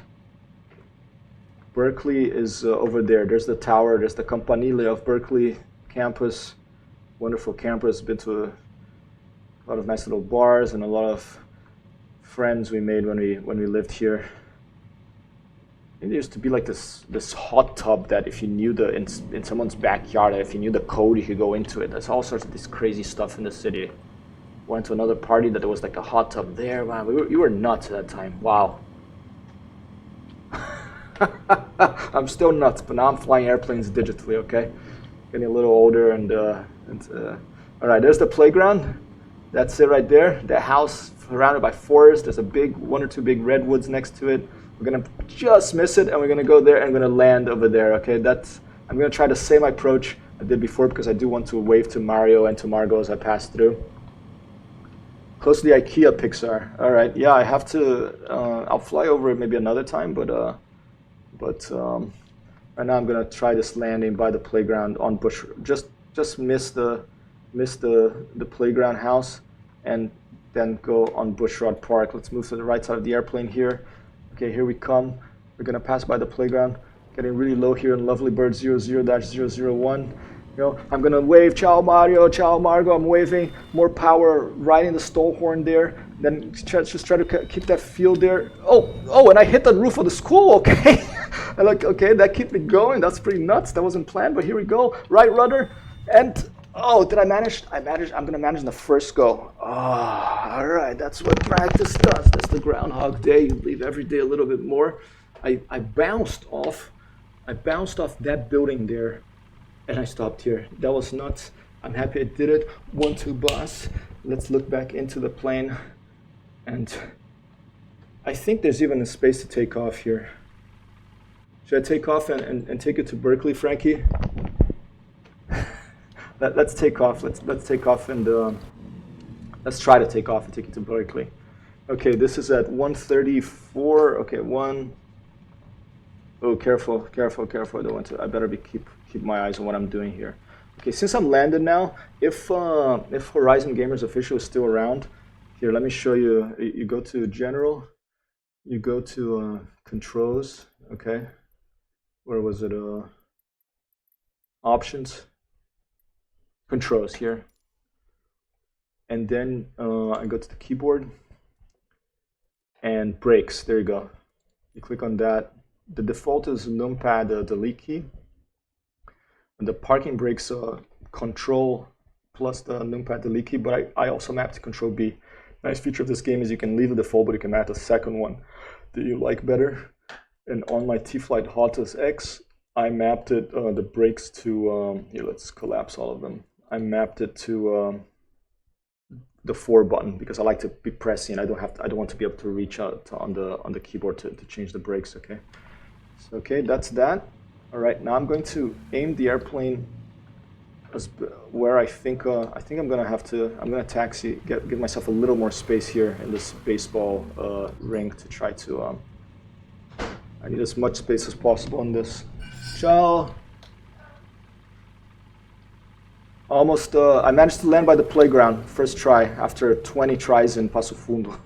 Berkeley is over there. There's the tower, there's the Campanile of Berkeley campus. Wonderful campus, been to a lot of nice little bars and a lot of friends we made when we lived here. It used to be like this hot tub that if you knew in someone's backyard, if you knew the code, you could go into it. There's all sorts of this crazy stuff in the city. Went to another party that there was like a hot tub there. Wow, you were nuts at that time. Wow. I'm still nuts, but now I'm flying airplanes digitally. Okay, getting a little older and all right. There's the playground. That's it right there. The house surrounded by forest. There's a big one or two big redwoods next to it. We're gonna just miss it, and we're gonna go there and we're gonna land over there. Okay, I'm gonna try the same approach I did before because I do want to wave to Mario and to Margot as I pass through. Close to the IKEA Pixar. All right, yeah, I have to. I'll fly over it maybe another time, but right now I'm gonna try this landing by the playground on Bush. Just miss the playground house, and then go on Bushrod Park. Let's move to the right side of the airplane here. Okay, here we come. We're gonna pass by the playground, getting really low here in Lovely Bird 00-001. You know, I'm gonna wave, ciao Mario, ciao Margo. I'm waving, more power, riding the stall horn there. Then just try to keep that field there. Oh, and I hit the roof of the school. Okay, I'm like, okay, that kept me going. That's pretty nuts. That wasn't planned, but here we go. Right rudder, and oh, did I manage? I managed. I'm gonna manage in the first go. Oh, all right. That's what practice does. That's the Groundhog Day. You leave every day a little bit more. I bounced off that building there. And I stopped here. That was nuts. I'm happy I did it. 1-2 bus. Let's look back into the plane. And I think there's even a space to take off here. Should I take off and take it to Berkeley, Frankie? Let's take off. Let's take off and let's try to take off and take it to Berkeley. Okay, this is at 1:34. Okay, one. Oh, careful. I don't want to. I better keep my eyes on what I'm doing here. Okay, since I'm landed now, if Horizon Gamers Official is still around, here, let me show you. You go to General, you go to Controls, okay? Where was it? Options, Controls here. And then I go to the keyboard and Brakes, there you go. You click on that. The default is numpad delete key. And the parking brakes control plus the numpad delete key, but I also map to control B. Nice feature of this game is you can leave the default, but you can add a second one that you like better. And on my T-Flight Hotas X, I mapped it, the brakes to, here, let's collapse all of them. I mapped it to the 4 button because I like to be pressing. I don't want to be able to reach out on the keyboard to change the brakes. Okay, so okay, that's that. All right, now I'm going to aim the airplane where I think I'm gonna taxi, give myself a little more space here in this baseball ring to try to. I need as much space as possible in this. Ciao. Almost, I managed to land by the playground, first try, after 20 tries in Passo Fundo.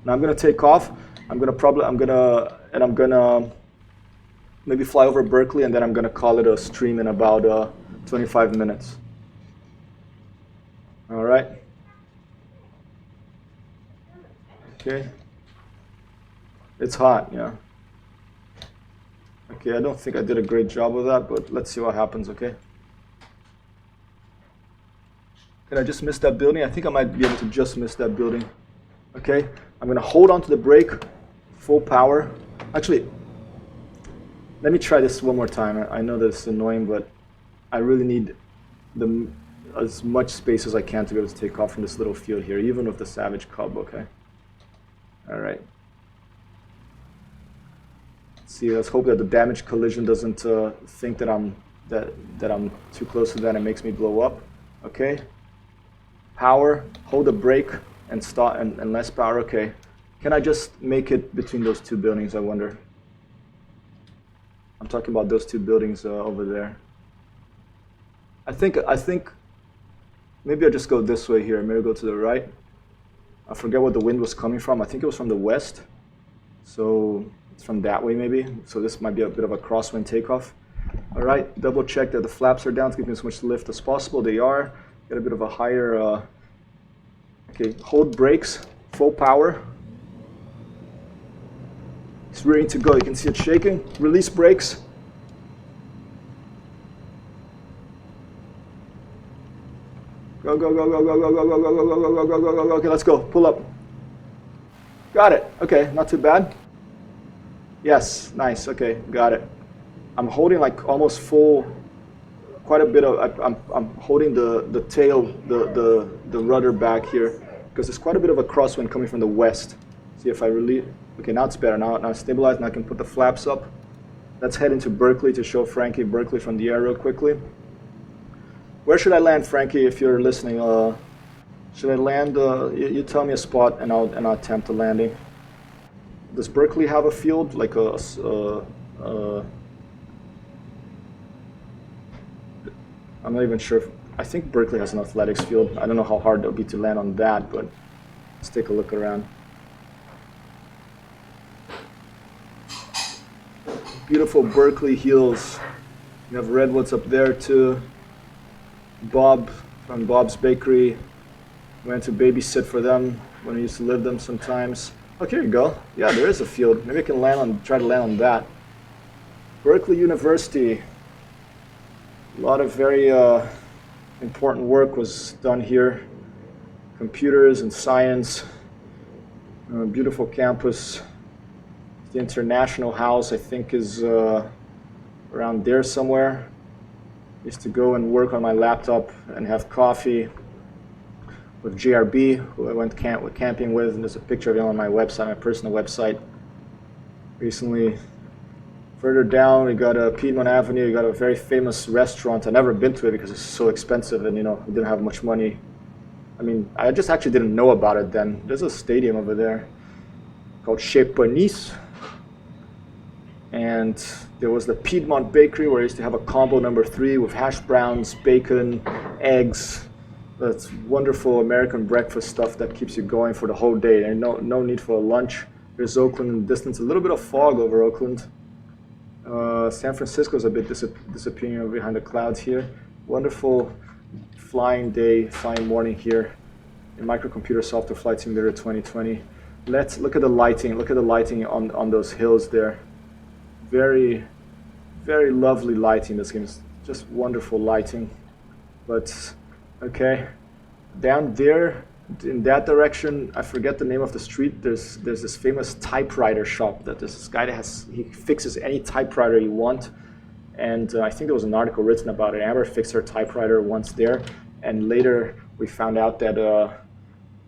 Now I'm gonna take off. I'm gonna maybe fly over Berkeley, and then I'm gonna call it a stream in about 25 minutes. All right. Okay. It's hot, yeah. Okay, I don't think I did a great job of that, but let's see what happens, okay? Did I just miss that building? I think I might be able to just miss that building. Okay, I'm gonna hold on to the brake, full power. Actually, let me try this one more time. I know that it's annoying, but I really need as much space as I can to be able to take off from this little field here, even with the Savage Cub, okay? All right. See, let's hope that the damage collision doesn't think that I'm too close to that and makes me blow up. Okay. Power, hold the brake, and start, and less power. Okay. Can I just make it between those 2 buildings? I wonder. I'm talking about those 2 buildings over there. I think maybe I'll just go this way here. Maybe go to the right. I forget what the wind was coming from. I think it was from the west. So it's from that way maybe. So this might be a bit of a crosswind takeoff. All right, double check that the flaps are down to give me as much lift as possible. They are. Get a bit of a higher, okay, hold brakes, full power. It's ready to go. You can see it shaking. Release brakes. Go, go, go, go, go, go, go, go, go, go, go, go, go, go, go, go. Okay, let's go. Pull up. Got it. Okay, not too bad. Yes, nice. Okay, got it. I'm holding like almost full, quite a bit of, I'm holding the tail, the rudder back here, because there's quite a bit of a crosswind coming from the west. See if I release, okay, now it's better. Now it's stabilized, and I can put the flaps up. Let's head into Berkeley to show Frankie Berkeley from the air real quickly. Where should I land, Frankie, if you're listening? Should I land, you tell me a spot and I'll attempt a landing. Does Berkeley have a field, like I'm not even sure. I think Berkeley has an athletics field. I don't know how hard it'll be to land on that, but let's take a look around. Beautiful Berkeley hills. You have redwoods up there too. Bob from Bob's Bakery. Went to babysit for them when I used to live them sometimes. Oh, here you go. Yeah, there is a field. Maybe I can try to land on that. Berkeley University. A lot of very important work was done here. Computers and science. Beautiful campus. The International House, I think, is around there somewhere. I used to go and work on my laptop and have coffee with JRB, who I went camping with, and there's a picture of him on my website, my personal website. Recently, further down, we got a Piedmont Avenue. We got a very famous restaurant. I've never been to it because it's so expensive, and we didn't have much money. I mean, I just actually didn't know about it then. There's a stadium over there called Chez Panis. And there was the Piedmont Bakery where I used to have a combo number 3 with hash browns, bacon, eggs. That's wonderful American breakfast stuff that keeps you going for the whole day. And no need for a lunch. There's Oakland in the distance. A little bit of fog over Oakland. San Francisco's a bit disappearing behind the clouds here. Wonderful flying day, flying morning here in Microcomputer Software Flight Simulator 2020. Let's look at the lighting. Look at the lighting on those hills there. Very, very lovely lighting. This game is just wonderful lighting. But okay, down there in that direction, I forget the name of the street. There's this famous typewriter shop that there's this guy that he fixes any typewriter you want. And I think there was an article written about it. Amber fixed her typewriter once there, and later we found out that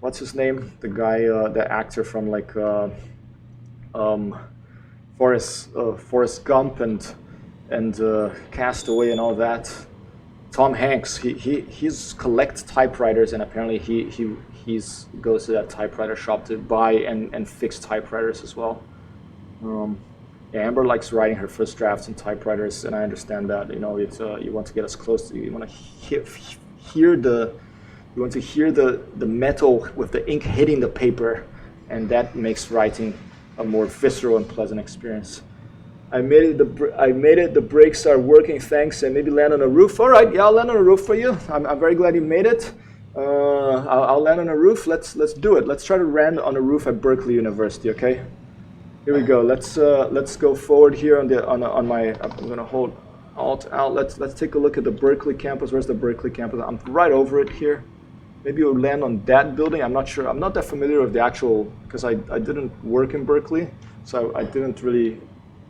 what's his name? The guy, the actor from like Forrest Gump and Cast Away and all that. Tom Hanks. He's collects typewriters, and apparently he goes to that typewriter shop to buy and fix typewriters as well. Amber likes writing her first drafts in typewriters, and I understand that. You know, it's you want to get as close to you want to hear the metal with the ink hitting the paper, and that makes writing a more visceral and pleasant experience. I made it. The brakes are working. Thanks, and maybe land on a roof. All right, yeah, I'll land on a roof for you. I'm very glad you made it. I'll land on a roof. Let's do it. Let's try to land on a roof at Berkeley University. Okay. Here we go. Let's go forward here on my. I'm gonna hold Alt out. Let's take a look at the Berkeley campus. Where's the Berkeley campus? I'm right over it here. Maybe we'll land on that building. I'm not sure. I'm not that familiar with the actual because I didn't work in Berkeley, so I didn't really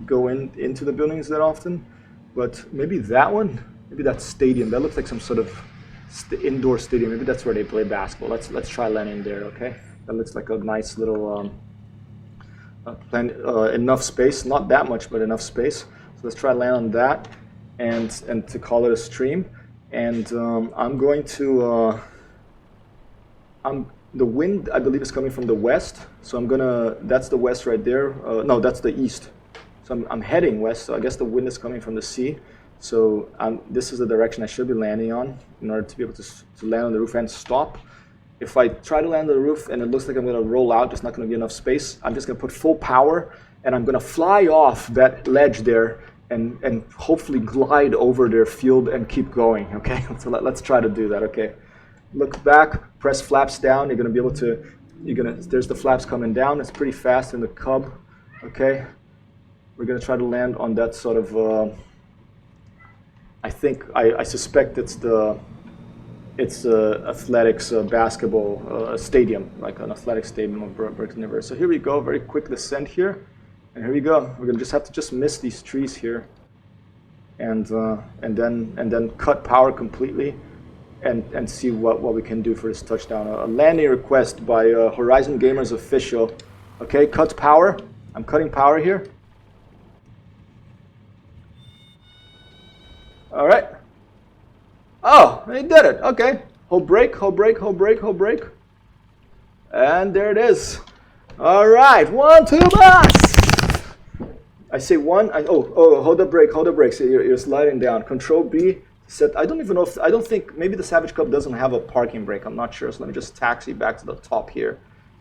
go into the buildings that often. But maybe that one. Maybe that stadium. That looks like some sort of indoor stadium. Maybe that's where they play basketball. Let's try landing there. Okay. That looks like a nice little. Enough space, not that much, but enough space. So let's try to land on that, and to call it a stream. And I'm going to. The wind, I believe, is coming from the west. So I'm gonna. That's the west right there. No, that's the east. So I'm heading west. So I guess the wind is coming from the sea. So this is the direction I should be landing on in order to be able to land on the roof and stop. If I try to land on the roof and it looks like I'm going to roll out, there's not going to be enough space, I'm just going to put full power and I'm going to fly off that ledge there and hopefully glide over their field and keep going, okay? So let's try to do that, okay? Look back, press flaps down, you're going to be able to, there's the flaps coming down, it's pretty fast in the cub, okay? We're going to try to land on that sort of, I suspect it's athletics basketball stadium, like an athletic stadium of Berkeley University. So here we go, very quick descent here, and here we go. We're gonna just have to miss these trees here, and then cut power completely, and see what we can do for this touchdown. A landing request by Horizon Gamers official. Okay, cut power. I'm cutting power here. All right. Oh, he did it. Okay. Hold brake, hold brake, hold brake, hold brake. And there it is. All right. 1, 2, bus. I say one. Hold the brake, hold the brake. So you're sliding down. Control B. Set. I don't even know if, I don't think, maybe the Savage Cup doesn't have a parking brake. I'm not sure. So let me just taxi back to the top here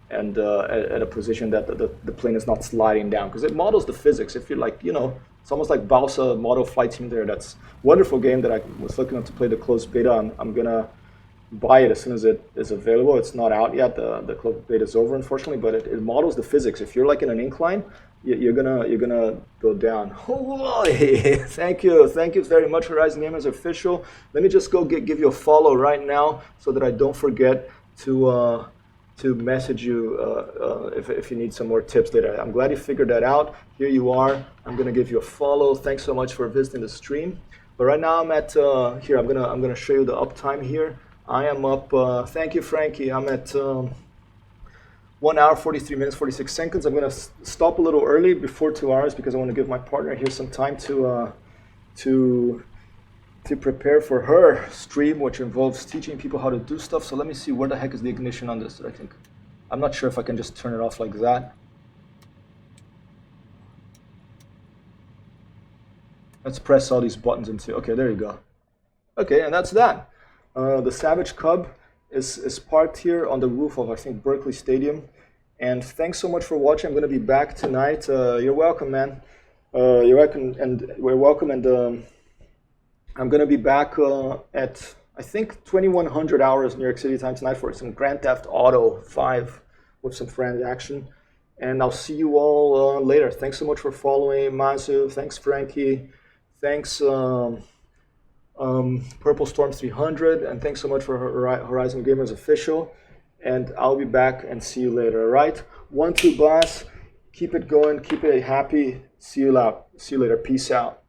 and at a position that the plane is not sliding down because it models the physics. If you're like, it's almost like Balsa Model Flight Team there. That's a wonderful game that I was looking to play the closed beta. I'm going to buy it as soon as it is available. It's not out yet. The closed beta is over, unfortunately, but it models the physics. If you're like in an incline, you're gonna go down. Oh, thank you very much, Horizon Gamers official. Let me just go give you a follow right now so that I don't forget to message you if you need some more tips later. I'm glad you figured that out. Here you are. I'm gonna give you a follow. Thanks so much for visiting the stream. But right now I'm at here. I'm gonna show you the uptime here. I am up. Thank you, Frankie. I'm at 1 hour 43 minutes 46 seconds. I'm gonna stop a little early before 2 hours because I want to give my partner here some time to prepare for her stream, which involves teaching people how to do stuff. So let me see, where the heck is the ignition on this? I'm not sure if I can just turn it off like that. Let's press all these buttons and see. Okay, there you go. Okay, and that's that. The Savage Cub is parked here on the roof of, I think, Berkeley Stadium. And thanks so much for watching. I'm going to be back tonight. You're welcome, man. You're welcome, and we're welcome. And I'm going to be back at, I think, 2100 hours New York City time tonight for some Grand Theft Auto 5 with some friend action. And I'll see you all later. Thanks so much for following, Mazu. Thanks, Frankie. Thanks, Purple Storm 300. And thanks so much for Horizon Gamers Official. and I'll be back and see you later. All right? 1-2 blast. Keep it going. Keep it happy. See you later. Peace out.